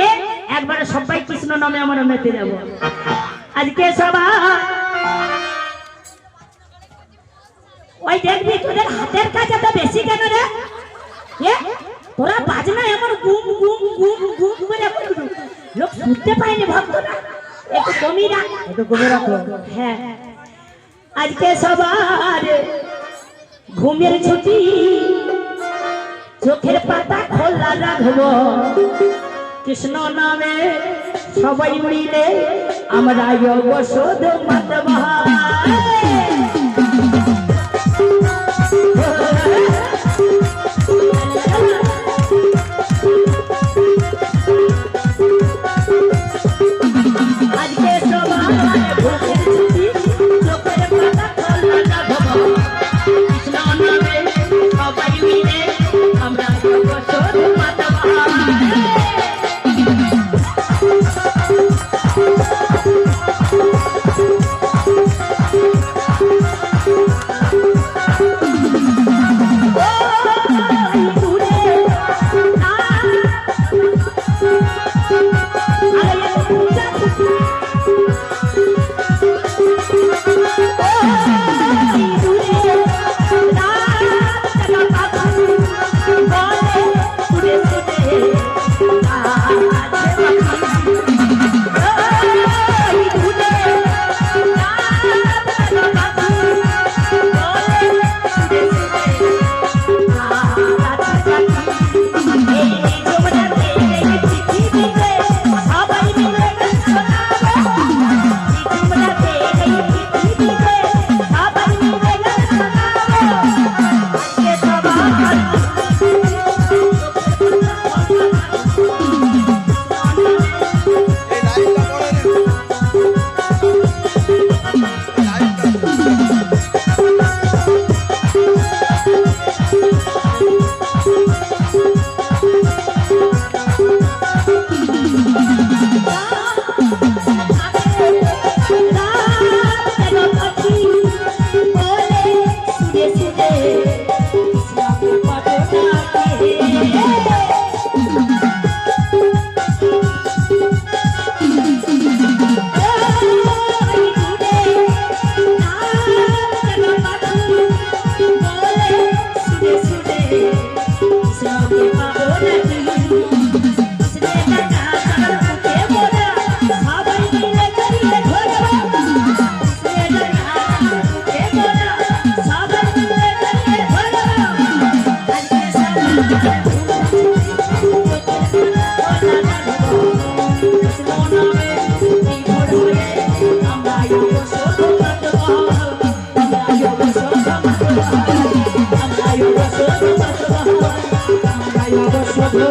একবারে সবাই কৃষ্ণ নামে আমরা মেতে যাবো আজকে সবাই। ওই দেখবি তোদের হাতের কাজ এত বেশি কেন রে? তোরা বাজনা এমন গুম গুম গুম গুম করে লোক শুনতে পায়নি ভক্তরা, একটু কমিয়ে রাখ, একটু কমে রাখো। হ্যাঁ, আজকে সবার ঘুমের ছুটি, চোখের পাতা খোলা রাখবো, কৃষ্ণ নামে সবাই মিলে আমরা যোগসোধ মাতবা। আজকে সবার ঘুমের ছুটি, চোখের পাতা খোলা রাখবো, কৃষ্ণ নামে সবাই মিলে আমরা যোগসোধ মাতবা। আলো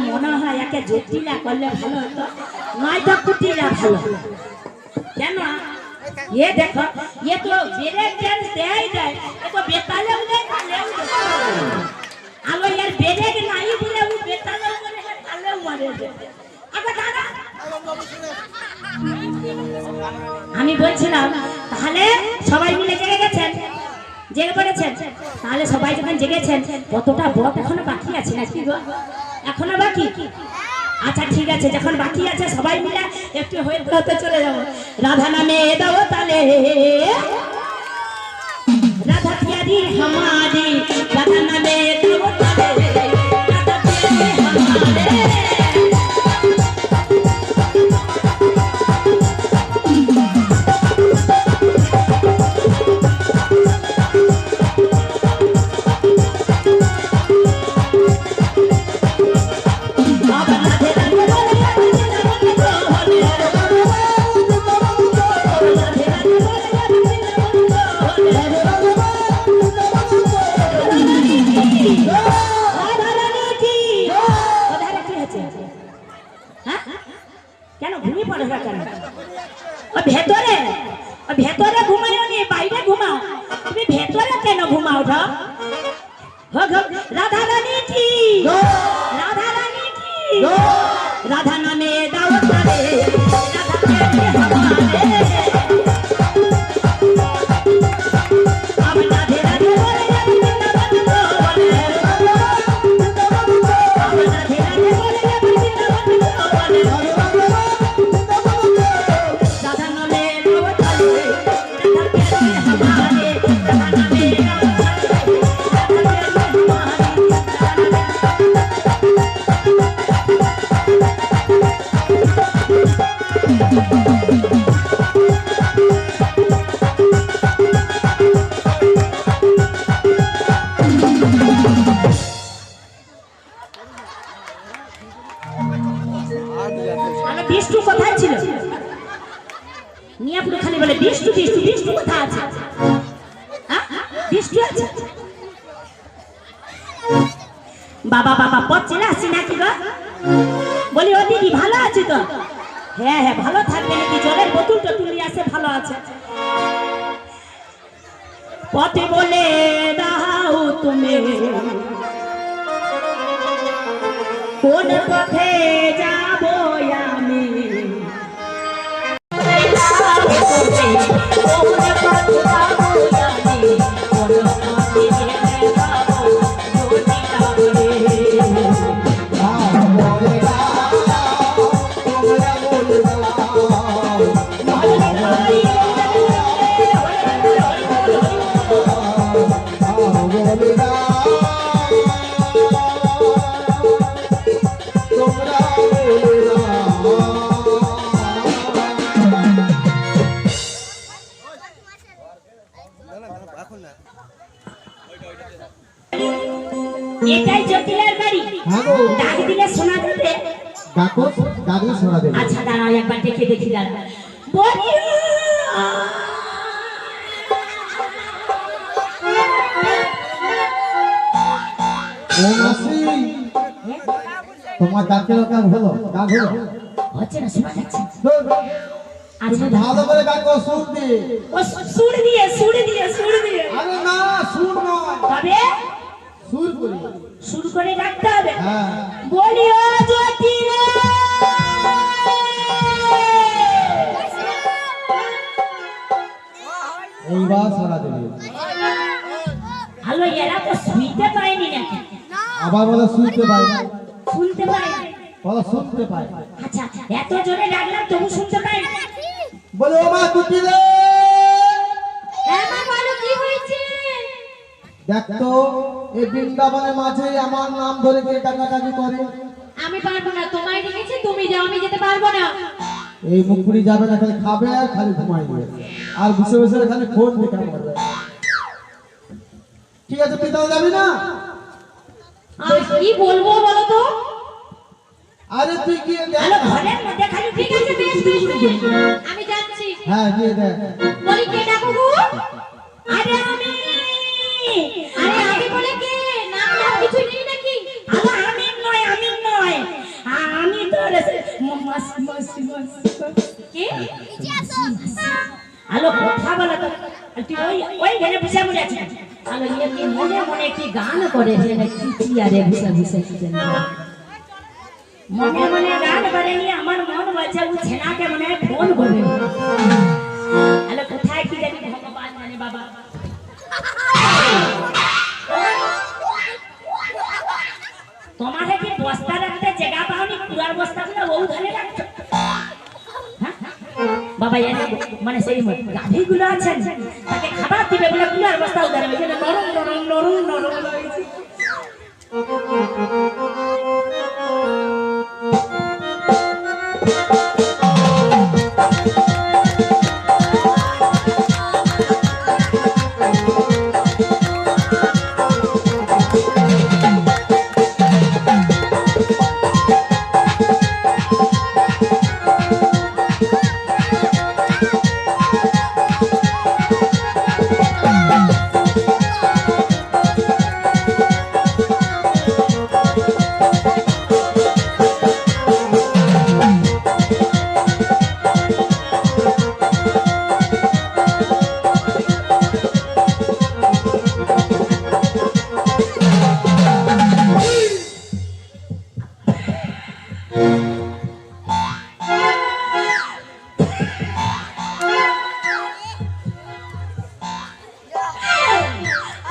মনে হয় একে জটিলা করলে ভালো হতো, নয়তো কুটিলা ভালো। কেন ये देखो ये तो ब्रेक डांस দেয় দেয়, এ তো বেতালেও দেয় তালেও দেয়। আলো यार ব্রেক নাই বলে ও বেতালেও করে তালেও মারে দেয়। আগে দাদা আমি বলছিলাম তাহলে সবাই মিলে জেগে গেছেন, জেগে পড়েছেন। তাহলে সবাই যখন জেগেছেন কতটা বট এখনো বাকি আছে নাকি গো? এখনো বাকি? আচ্ছা ঠিক আছে, যখন বাকি আছে সবাই মিলে একটু হতে চলে যাব। রাধা নামে দাও তালে রাধা প্যারি हमारी, রাধা নামে দাও তালে রাধা প্যারি हमारे। কেন ঘুমিয়ে পড়ে না কেন? ওই ভেতরে, ওই ভেতরে ঘুমাও নি, বাইরে ঘুমাও। তুমি ভেতরে কেন ঘুমাও? রাধা রানী কি, রাধা রানী কি, রাধা নামে দাও তালে রাধা প্যারি हमारे। अब राधे राधे बोले जब वृंदावन को बोले, अब राधे राधे बोले जब वृंदावन को बोले। राधा नामे दाओ ताले राधा प्यारी हमारे, राधा नामे दाओ ताले राधा प्यारी হমারে। বিষ্টু কোথায় ছিল? নিয়াপুর খালি বলে বিষ্টু বিষ্টু, বিষ্টু কোথায় আছে? বিষ্টু আছে? বাবা বাবা পথ চলে আসছি নাকি গো? বলি ও দিদি ভালো আছে তো? হ্যাঁ হ্যাঁ ভালো থাকবে নাকি? জলের বোতল টতুল নিয়ে আসে, ভালো আছে। পথে বলে দাও তুমি কোন পথে যাব আমি, কোন পথে যাব আমি, কোন পথে যাব এটাই জটিলার বাড়ি। ডাক দিলে শোনা যাবে? ডাকো, ডাকলে শোনা দেবে। আচ্ছা দাঁড়াও একবার দেখে দেখি, দাঁড়াও। বলি ও মাসি, তোমার ডাকের কাজ হলো? ডাক হলো? হচ্ছে না, শোনা যাচ্ছে। তুমি ভালো করে ডাকো, সুর দিয়ে। ও সুর দিয়ে, সুর দিয়ে, সুর দিয়ে। আরে না, সুর নয়, তবে সুর করে। শুরু করে ডাকতে হবে। হ্যাঁ। বলি ও জটিলা, এইবার শোনা দেবে। হ্যালো, এরা তো শুনতে পায়নি নাকি? আবার বলো শুনতে পাই না। শুনতে পায়নি? বলো শুনতে পাই। আচ্ছা এত জোরে ডাকলাম তবু শুনতে পাইনি? বলো ও মা কুটিলে, এমন বলো কি হয়েছে? দেখ তো এই বৃন্দাবনের মাঝে আমার নাম ধরে কে ডাকাডাকি করে? আমি পারবো না, তোমায় ডেকেছে, তুমি যাও, আমি যেতে পারবো না। এই মুখপুরি যাবে না, খালি খাবে আর খালি ঘুমাইবে আর বসে বসে খালি ফোন দেখা করবে। ঠিক আছে, তুই তাও যাবি না? আমি কি বলবো বলো তো? আরে তুই কি হ্যালো, ঘরের মধ্যে খালি ঠিক আছে, বেশ বেশ বেশ। আমি যাচ্ছি। হ্যাঁ দিয়ে দে। বলি কে ডাকো গো? আরে আমি আরে আমি বলে কে? নাম নাম কিছু নেই নাকি? আমি নয় আমি তো মাসি মাসি মাসি কে? হ্যালো কথা বলো তো তুই ওই ঘরে বসে বসে আছিস হ্যালো ইয়ে কি মনে মনে কি গান করে যে নাকি কি আরে বসে বসে কি জানি মনে মনে গান করে নি আমার মন বলছে ও ছেনাকে মনে ফোন করবে হ্যালো কোথায় কি জানি ভগবান জানে বাবা তোমাকে কি বস্তা রাখতে জায়গা পাওনি পুরার বস্তাগুলো ও ধরে রাখছো বাবা এনে মানে সেই গাভীগুলো আছেন তাকে খাবার দিবে বলে পুরার বস্তা উধারে এখানে নরম নরম নরম নরম লাগছে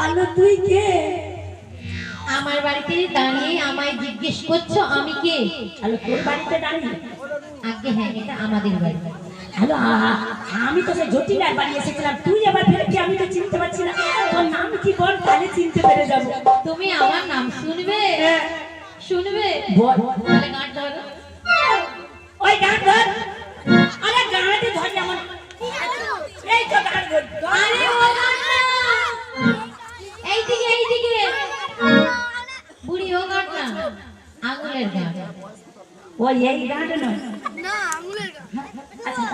আলো তুই কে আমার বাড়িতে দাঁড়িয়ে আমায় জিজ্ঞেস করছো আমি কে? আলো তোর বাড়িতে দাঁড়িয়ে আগে হ্যাঁ, এটা আমাদের বাড়ি। হ্যালো আমি তো সেই জটিলার বাড়ি এসেছিলাম তুই আবার ফের কি আমি তো চিনতে পারছি না তোর নাম কি বল তাহলে চিনতে পেরে যাবো তুমি আমার নাম শুনবে? শুনবে? বল তাহলে গান ধরো। ওই গান ধর আরে গানটি ধর যেমন এই তো গান ধর আরে ও গান না। এইদিকে এইদিকে। বুড়ি ও গান না, আঙুলের গান। ওই এই গান না আচ্ছা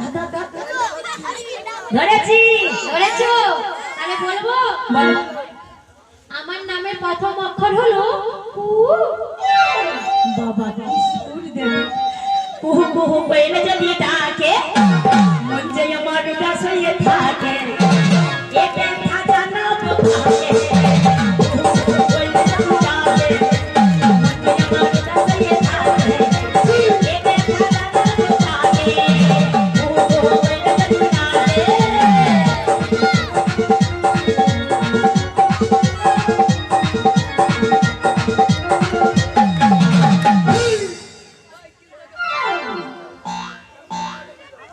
ধরেছি ধরেছো? তাহলে বলবো? বলো আমার নামের প্রথম অক্ষর হলো কু। বাবা কি সুর দেবে কুহু কুহু কইলে যদি ডাকে মন যে আমার উদাস হয়ে থাকে এতে থাকা না থাকে কুহু কইলে যদি ডাকে মন যে আমার উদাস হয়ে থাকে এতে থাকা না থাকে কুহু কুহু কইলে যদি ডাকে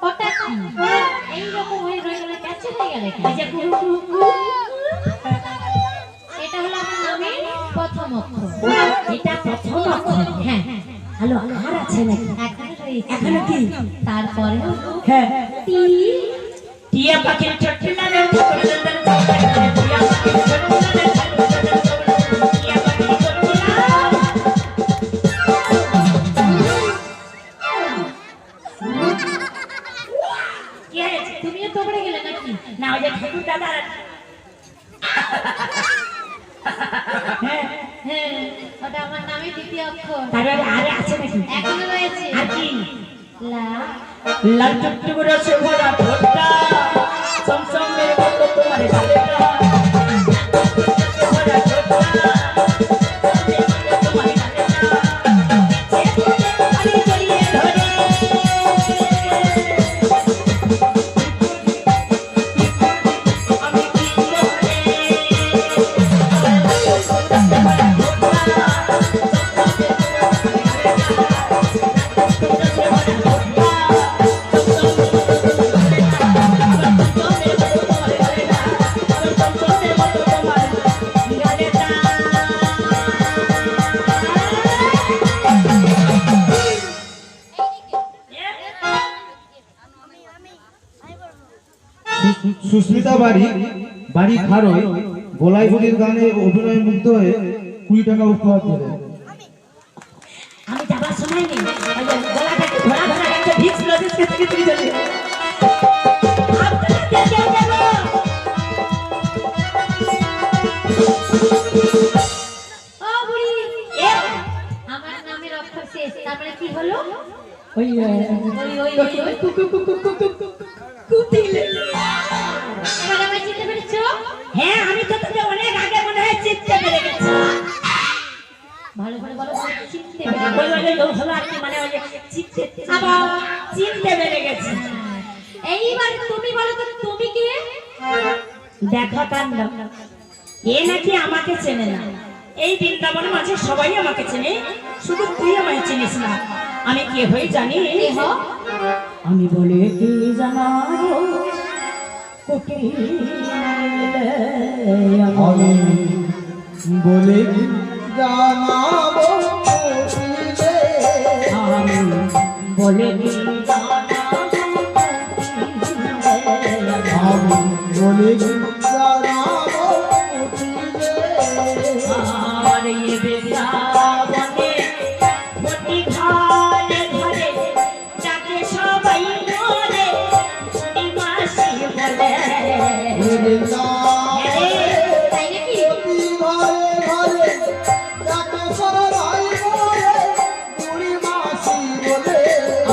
ওটা এইরকম হয়ে রয়ে গেলে ক্যাচে হয়ে গেলে কেন? এই যে কুহু কুহু কুহু এটা হলো আমার নামের প্রথম অক্ষর। এটা প্রথম অক্ষর হ্যাঁ, হ্যালো আর আছে নাকি এখনো রয়েছে। এখনো কি? তারপরে হ্যাঁ টি। টিয়া পাখির চটকিলা রে টিয়া পাখির চটকিলা টিয়া পাখির চটকিলা কি হয়েছে তুমিও তোমরে গেলে নাকি? না ওই যে ঠাকুর দাদা হ্যাঁ হ্যাঁ, ওটা আমার নামের দ্বিতীয় অক্ষর। তারপরে আরে আছে নাকি এখনো রয়েছে আর কি লা। লাল টুকটুক রসে ভরা ঠোঁটটা সমসম মেরে মতো তোমার গালেটা ভরা ঠোঁটটা তোমার গালেটা আমি জড়িয়ে ধরে আমি কি সুস্মিতা বাড়ি খারই গোলাইগুলির গানে অভিনয় মুগ্ধ হয়ে 20 টাকা উপহার দিলেন। আমি যাবার সময় নেই ওই যে গলাটাকে ধরা ধরা একটা ভিক্স লজেস থেকে চলে কে দেবো? ও বুড়ি এ, আমার নামের অক্ষর শেষ তারপরে কি হলো? ওই কুতিলে। এবার আমার চিনতে পেরেছো? হ্যাঁ, আমি তো তোকে অনেক আগে মনে হয় চিনতে পেরে গেছি। ভালো করে বলো চিনতে ওই হলো আর কি, মানে ওই যে চিনতে পেরে গেছি। এইবার তুমি বলো তো তুমি কে? দেখা কাণ্ড, এ নাকি আমাকে চেনে না। এই বৃন্দাবনের মাঝে সবাই আমাকে চেনে, শুধু তুই আমায় চিনিস না। আমি কে হই জানি? কে হো? আমি বলে কি জানাবো কুটিলে আমি বলে জানাবো কুটিলে, আমি বলে কি জানাবো কুটিলে আমি বলে জানাবো কুটিলে, আর এ বৃন্দাবনে প্রতি ঘরে ঘরে যাকে সবাই বলে তুমি মাসি বলে। তাই নাকি? ঘরে ঘরে যাকে সবাই বলে বুড়ি মাসি বলে,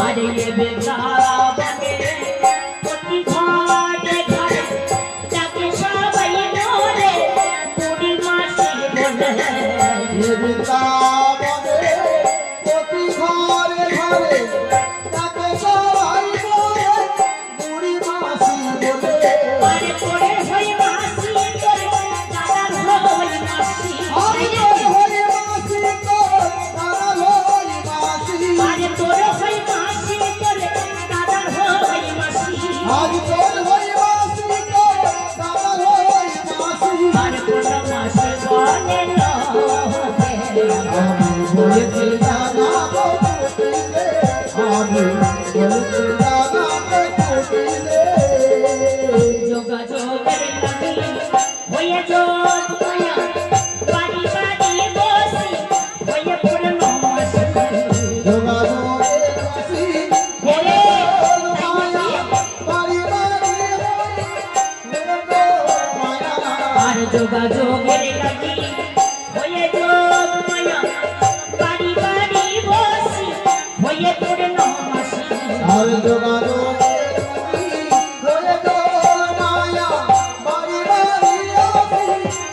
আর এ বৃন্দাবনে প্রতি ঘরে ঘরে যাকে সবাই বলে তুমি মাসি বলে। বৃন্দাবনে প্রতি ঘরে ঘরে যাকে সবাই বলে বুড়ি মাসি বলে, আরে তোরে হই মাসি তোরে দাদার হই মাসি। আমি তোর হয়ে মাসি তোর দাদা হই মাসি, আরে তোরে হই মাসি তোরে দাদার হই মাসি। আজ তোর হয়ে মাসি তোর দাদা হই মাসি, আর কোন মাসি বলে লোকে আমি বলেছি জানাবো কুটিলে, আমি বলেছি জানাবো কুটিলে, যোগাযোগের লাগি হয়ে যোগ মায়া বাড়ি বাড়ি বসি হয়ে পড়ল মাসি। যোগাযোগে মাসি ওরে মায়া বাড়ি বাড়ি মায়া, আর যোগাযোগের লাগি হয়ে যোগ মায়া বাড়ি বাড়ি বসি হয়ে পড়ল মাসি। আর যোগাযোগে হয়ে তো মায়া বাড়ি বাড়ি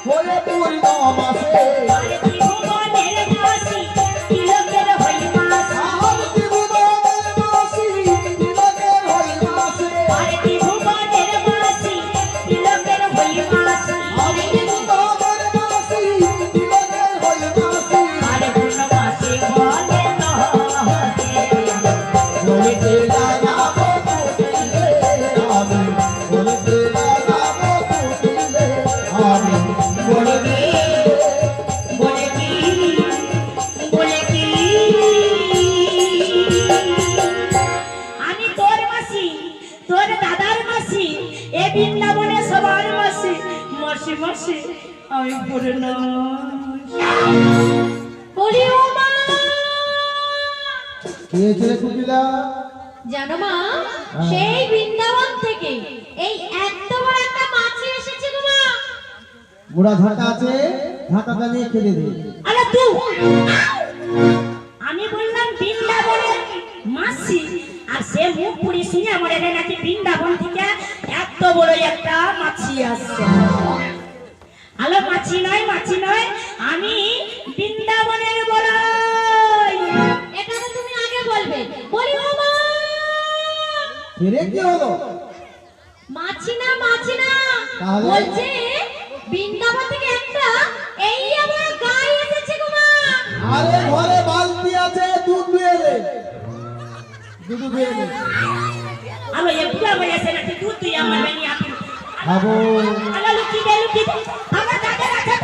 হয়ে পূর্ণ মাসে, আর ত্রিভুবনের মাসি তিলকের হই মাসি। আর ত্রিভুবনের মাসি তিলকের হই মাসে, আর ত্রিভুবনের মাসি তিলকের হই মাসি। আর ত্রিভুবনের মাসি তিলকের হই মাসি, আর কোন মাসি বলে লোকে বলেতে জানাবো কুটিলে, আমি বলেতে জানাবো কুটিলে, আমি বলে কি বলে কি বলে কি আমি তোর মাসি তোর দাদার মাসি এ বৃন্দাবনে সবার মাসি মাসি মাসি আমি পড়ে না। বলি ও মা কে ছেলে কুটিলা, জানো মা সেই বৃন্দাবন থেকে এই এত বড় একটা মাছি এসেছে গো মা। বুড়া ঝাঁটা আছে, ঝাঁটাটা নিয়ে খেলে দে, আরে তুই আমি বললাম বৃন্দাবনের মাসি আর সে মুখ পুরি শুনে আমার এখানে নাকি বৃন্দাবন থেকে এত বড় একটা মাছি আসছে। আলো মাছি নয় আমি বৃন্দাবনের বড়াই। এটা তো তুমি আগে বলবে। বলি ও মা ফিরে কি হলো, মাছি না তাহলে? বলছে বৃন্দাবন থেকে একটা এই আমার গায়ে এসেছে গো মা। আরে ঘরে বালতি আছে, দুধ দিয়ে দে, দুধ দিয়ে দে, আলো এ বুড়া বয়সে নাকি দুধ তুই আমার মেনি আপনি খাবো, আলো লুকি দে আমার দাদা রাখা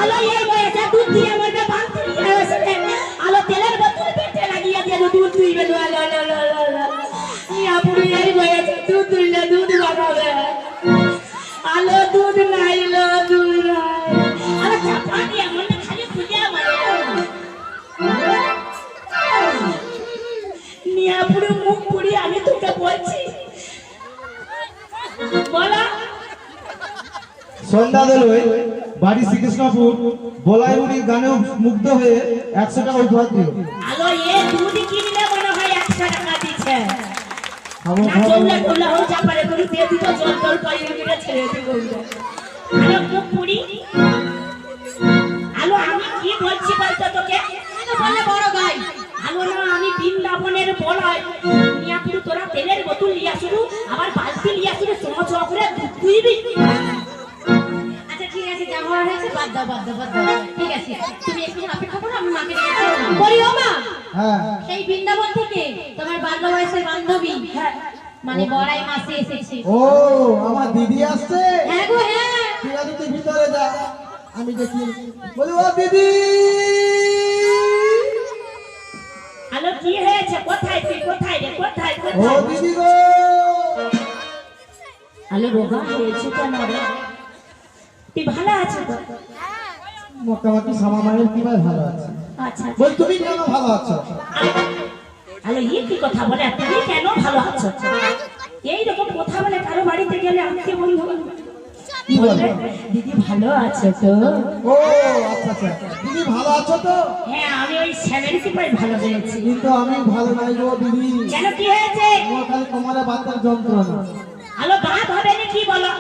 আলো এই বয়সে দুধ দিয়ে আমার বালতি নিয়ে আসে। আলো তেলের বোতল পেটে লাগিয়ে দিয়ে দুধ তুইবে আলো আলো আলো আলো ইয়া বুড়ি এই বয়সে দুধ তুইলে দুধ বানাবে। আলো দুধ নাই লো দুধ নাই আলো চাপা দিয়ে আমার খালি পূজা মানে নিয়া পুরো মুখ পুড়ি আমি তোকে বলছি সন্ধ্যা বেলায় বাড়ি শ্রীকৃষ্ণপুর বলাইমুড়ির গানেও মুগ্ধ হয়ে 100 টাকা উপহার দিও। আলো এ দুধ কিনলে মনে হয় 100 টাকা দিচ্ছে। খাবো না খাবো। চললে তোলা হোক চাপারে করে দিয়ে দিত জল জল পাইয়ে কিনে ছেড়ে দিব। আলো মুখ পুরি। আলো আমি কি বলছি বলতো তোকে? তুমি তো বললে বড় ভাই। আলো না আমি বৃন্দাবনের বলাই নিয়া পুরো তোরা তেলের বোতল লিয়া শুরু আবার বালতি লিয়া শুরু চমচ করে তুই আচ্ছা ঠিক আছে, যা হওয়ার হয়েছে বাদ দাও বাদ দাও বাদ দাও। ঠিক আছে, তুমি একটু অপেক্ষা করো, আমি মাকে ডেকে বলি। ও মা, হ্যাঁ সেই বৃন্দাবন থেকে তোমার বাল্য বয়সের বান্ধবী, মানে বড়াই মাসি এসেছে। ও আমার দিদি আসছে। হ্যাঁ গো হ্যাঁ। ঠিক আছে তুই ভিতরে যা, আমি দেখি। বলি ও দিদি। আলো কি হয়েছে? কোথায় তুই? কোথায় রে? কোথায় ও কোথায়? দিদি গো। আলো রোগা হয়েছে কেন রে? তুই ভালো আছো তো? মোটামুটি সামা মায়ের কি ভাই ভালো আছে। আচ্ছা বল তুমি কেন ভালো আছো? আলো এই কি কথা বলে? তুমি কেন ভালো আছো? এইরকম কথা বলে কারো বাড়িতে গেলে আত্মীয় বন্ধু কি বলে? দিদি ভালো আছে তো? ও আচ্ছা আচ্ছা, দিদি ভালো আছো তো? হ্যাঁ আমি ওই স্যালারিটি পাই ভালো হয়েছি। কিন্তু আমি ভালো নাই গো দিদি। কেন কি হয়েছে? আমার খালি কোমরে বাতের যন্ত্রণা। আলো বাদ হবে না কি বলো?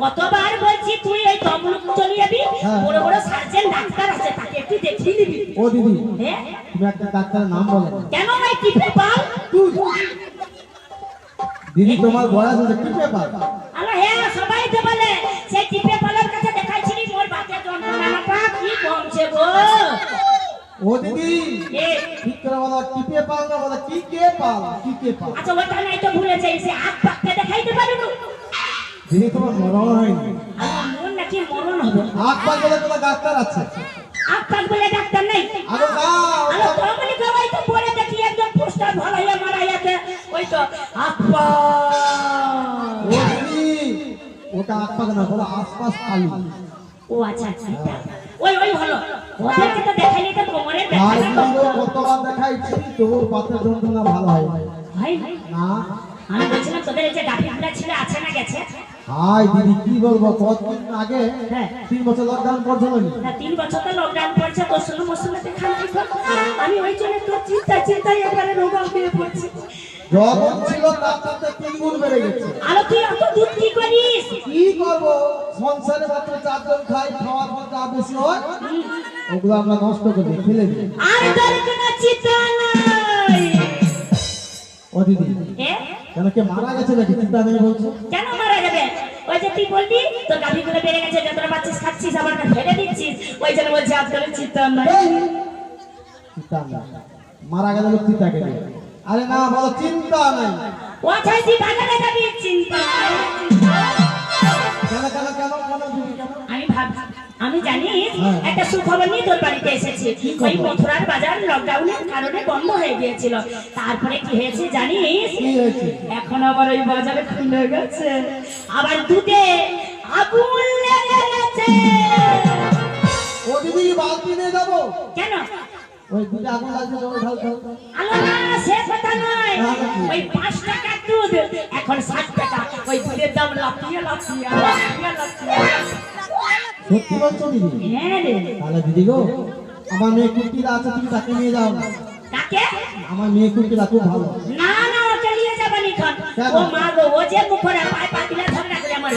কতবার বলছি তুই এই তমলুক চলে যাবি, হ্যাঁ। বড় বড় সার্জন ডাক্তার আছে তাকে একটু দেখিয়ে দিবি। ও দিদি হ্যাঁ তুমি একটা ডাক্তারের নাম বলো। কেন ভাই টিপে পাল? দিদি তোমার বয়স আছে কি ব্যাপার? আলো হ্যাঁ সবাই তো বলে সেই টিপে পালের কাছে দেখাইছিলি মোর বাচ্চা যন্ত্রণাটা কি কমছে গো। ও দিদি এ ঠিক করে বলো, টিপে পাল না বলো কি কে পাল, কি কে পাল? আচ্ছা ওটা নাই তো ভুলে যাই, সে আখ পাকতে দেখাইতে পারো না। দিদি তোমার মরণ হয়নি। আমার মন নাকি মরণ হবে। আখ পাল বলে তোমার ডাক্তার আছে। আখ পাক বলে ডাক্তার নাই। আরো গাও। আলো তমনি সবাই তো পরে দেখি একজন পোস্টার ভালাইয়া মারাইয়াতে ওই তো আখ পাক। ও দিদি ওটা আখ পাল না, বলো আশপাশ আলু। ও আচ্ছা আচ্ছা ওই ওই হলো ওদেরকে তো দেখাইলে তো কোমরের ভাই ব্যথাটা দিদি কমতো। কতবার দেখাইছি তোর বাতের যন্ত্রণা ভালো হয় ভাই না। আমি বলছিলাম তোদের এই যে গাফিলটা ছিল আছে না গেছে? হাই দিদি কি বলবো, কতদিন আগে হ্যাঁ 3 বছর লকডাউন পড়ছিল না। না 3 বছর তো লকডাউন পড়ছে, তোর সঙ্গে মোর সঙ্গে দেখা আমি ওই জন্য তোর চিন্তায় একবারে রোগা হয়ে পড়ছি। যখন ছিল তার সাথে 3 গুণ বেড়ে গেছে। আলো তুই অত দুধ কি করিস? কি করবো, সংসারে মাত্র 4 জন খাই, খাওয়ার পর যা বেশি হয় ওগুলো আমরা নষ্ট করে দিই, ফেলে দিই। আর তোর কোনো চিন্তা নাই। ও দিদি এ কেন কে মারা গেছে নাকি চিন্তা নেই বলছো? কেন মারা যাবে? ওই যে তুই বলবি তোর গাভীগুলো বেড়ে গেছে, যতটা পাচ্ছিস খাচ্ছিস আবার ফেলে দিচ্ছিস, ওই জন্য বলছি আজকাল চিন্তা নাই। এই, চিন্তা নাই, মারা গেলে লোক চিন্তা করে। আরে না বলো চিন্তা নাই। ও চাইছি বাজারে যাবি, চিন্তা নাই। কেন কেন কেন কেন দিদি কেন? আমি ভাবছি আমি জানিস হ্যাঁ। একটা সুখবর নিয়ে তোর বাড়িতে এসেছি। খবর? ওই মথুরার বাজার লকডাউনের কারণে বন্ধ হয়ে গিয়েছিল, তারপরে কি হয়েছে জানিস? কি হয়েছে? এখন আবার ওই বাজারে খুলে গেছে, আবার দুধে আগুন লেগে গেছে। ও দিদি বালতি নিয়ে যাবো। কেন? ওই দুটো আগুন লাগছে জল ঢাল ঢাল। আলো না সে কথা নয়, তাহলে কি? ওই 5 টাকার দুধ এখন 60 টাকা, ওই দুধের দাম লাফিয়ে লাফিয়ে লাফিয়ে লাফিয়ে। সত্যি বলছো দিদি? হ্যাঁ রে। তাহলে দিদি গো আমার মেয়ে কুর্তিরা আছে, তুমি তাকে নিয়ে যাও না। কাকে? আমার মেয়ে কুর্তিরা খুব ভালো। না না ওকে নিয়ে যাবেন এখন। কেন? ও মা গো, ও যে মুখরে পায় পাতিলা ঝগড়া করে আমার,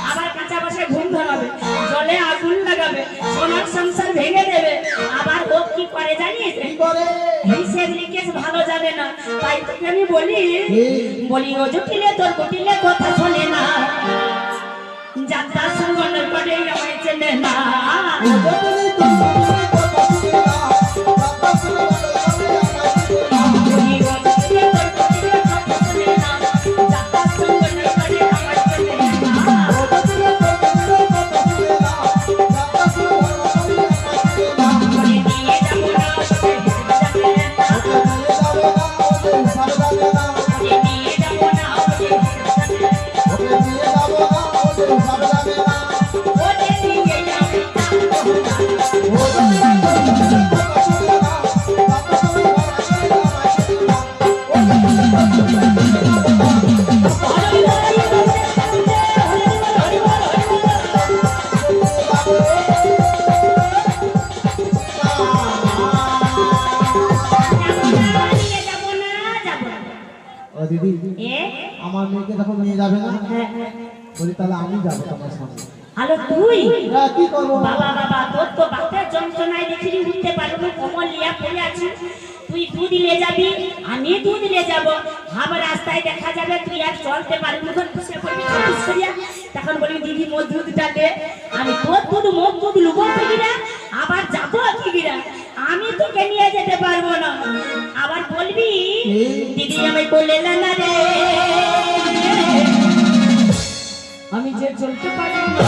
আবার কাঁচা বসে ঘুম ধরাবে, জলে আগুন লাগাবে, সোনার সংসার ভেঙে দেবে। আবার ও কি করে জানিস? কি করে? হিসেব নিকেশ ভালো জানে না, তাই তোকে আমি বলি এই। ও জটিলে তোর কুটিলে কথা শোনে না, যাত্রা সঙ্গনের করে আমায় চেনে না। ও যতই তুমি কথা শুনে না, কথা শুনে না, বলি ও জটিলে তোর কুটিলে কথা শোনে না, যাত্রা সঙ্গনের করে আমায় চেনে না। ও যতই তুমি কথা শুনে না, কথা শুনে না, বলে নিয়ে যাবো না, ওকে যাবে না। ওকে নিয়ে যাবে না, ওকে হিসাব যাবে না। বলে নিয়ে যাবো না, ওকে যাবে না। ওকে নিয়ে যাবো না, ওকে হিসাব যাবে না। ওকে নিয়ে যাবো না। ও যতই তুমি কথা শুনে না, কথা শুনে না, হরি বল, হরি বল, হরি বল, হরি বল, হরি বল। আমার মেয়েকে যখন নিয়ে যাবে না, হ্যাঁ বলি তাহলে আমি যাবো তোমার সঙ্গে। আলো তুই হ্যাঁ, কি করবো? বাবা বাবা তোর তো বাপের যন্ত্রণায় দেখি উঠতে পারবো না, কোমর লিয়া পড়ে আছি। তুই দুধ নিয়ে যাবি, আমি দুধ নিয়ে যাবো। আবার রাস্তায় দেখা যাবে তুই আর চলতে পারবি না, বসে পড়বি খাটিস করিয়া। তখন বলবি দিদি মোর দুধটা দে। আমি তোর দুধ মোর দুধ লুবো কিনা, আবার যাবো কিনা, আমি তোকে নিয়ে যেতে পারবো না। আবার বলবি দিদি আমি বলে না না রে, আমি যে চলতে পারি না।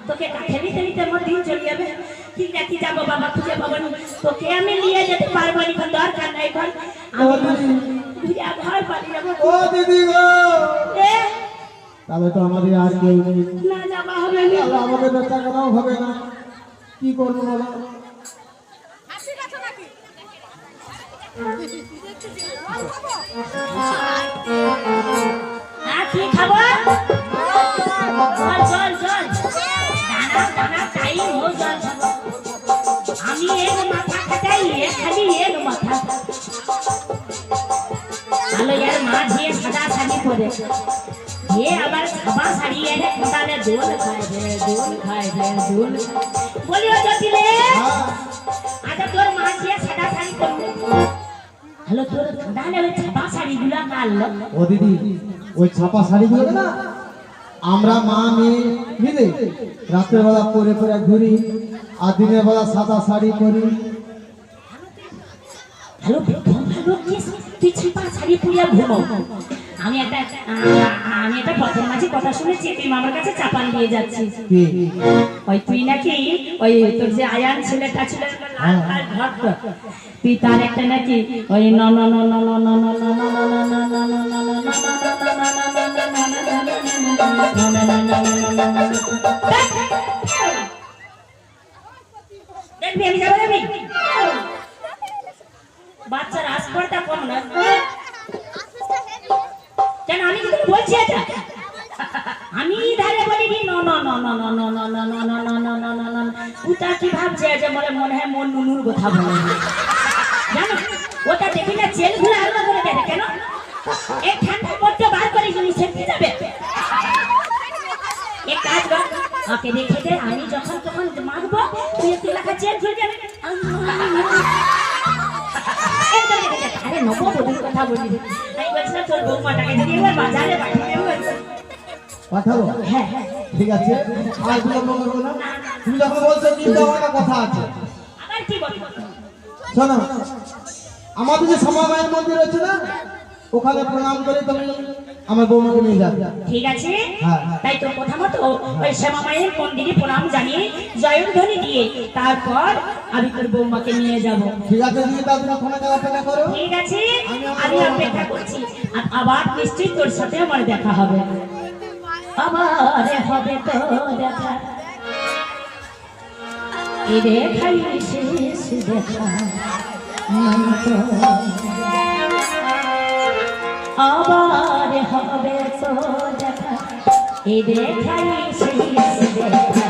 তোকে কাছে নিতে নিতে আমার দিন চলে যাবে। ঠিক আছে যাবো বাবা, খুঁজে পাবো না, তোকে আমি নিয়ে যেতে পারবো না, এখন দরকার নাই। এখন ঘর পালিয়ে যাবো। ও দিদি গো, এ, তাহলে তো আমাদের আর কেউ নেই, না যাওয়া হবে না। তাহলে আমাদের বেচা কেনাও হবে না। কি করবো বলো? আর কি খাবো? জল জল জল, দানা দানা টাইম হো জল খাবো। আমি এক মাথা খাটাই, খালি এক মাথা। ভালো यार মা দিয়ে সাদা শাড়ি পরে, ये আবার সাদা শাড়ি এনে কোটালে দোল খায় রে, দোল খায় রে, দোল। বলিও জটিলে, আচ্ছা তোর মা দিয়ে সাদা শাড়ি পরবে। হ্যালো তোর কোটালে ওই সাদা শাড়িগুলা কাটলো। ও দিদি, ওই ছাপা শাড়িগুলো না আমরা মা মেয়ে মিলে রাতের বেলা পরে পরে ঘুরি, আর দিনের বেলা সাদা শাড়ি পরি। হ্যালো ভালো কিস, তুই ছাপা শাড়ি পরিয়া ঘুমো। আমি একটা পথের মাঝে কথা শুনেছি, তুই মামার কাছে চাপান দিয়ে যাচ্ছিস। কি? ওই তুই নাকি ওই তোর যে আয়ান ছেলেটা ছিল লাল লাল ভক্ত, তুই তার একটা নাকি ওই ন ন ন ন ন ন ন ন দেখবি আমি যাবো দেখবি বাচ্চার আসপর্দা কম না কেন, আমি কি তোকে বলছি এটা? আমি ধারে বলিনি ন ন ন ন ন ন ন ন ন ন ন ন ন ন। ওটা কি ভাবছে যে মনে হয় মন নুনুর কথা বলে, জানো ওটা দেখি না চেলগুলো আলাদা করে দেয় কেন? এক ঠান্ডা পড়তে বার করে শুনি সেফটি যাবে। এক কাজ কর, ওকে দেখে দে, আমি যখন তখন মারবো, তুই একটু লেখা চেল খুলে যাবে। আরে নববধূর কথা বলি, আমি বলছিলাম তোর বৌমাটাকে যদি একবার বাজারে পাঠিয়ে দেবো। পাঠাবো? হ্যাঁ হ্যাঁ ঠিক আছে, আর বিলম্ব করবো না। তুমি যখন বলছো কিন্তু আমার একটা কথা আছে। আবার কি বলবো? শোনো, আমাদের যে শ্যামামায়ের মন্দির আছে না, ওখানে প্রণাম করে তুমি আমার বৌমাকে নিয়ে যাবে। ঠিক আছে, হ্যাঁ। তাই তোর কথা মতো ওই শ্যামা মায়ের মন্দিরে প্রণাম জানিয়ে জয়ধ্বনি দিয়ে তারপর আমি তোর বৌমাকে নিয়ে যাব। ঠিক আছে দিদি, তাহলে ওখানে অপেক্ষা করো। ঠিক আছে, আমি অপেক্ষা করছি, আর আবার নিশ্চয়ই তোর সাথে আমার দেখা হবে। আবার হবে তো দেখা, এই দেখাই শেষ দেখা, আবার হবে তো দেখা, এই দেখাই শেষ দেখা।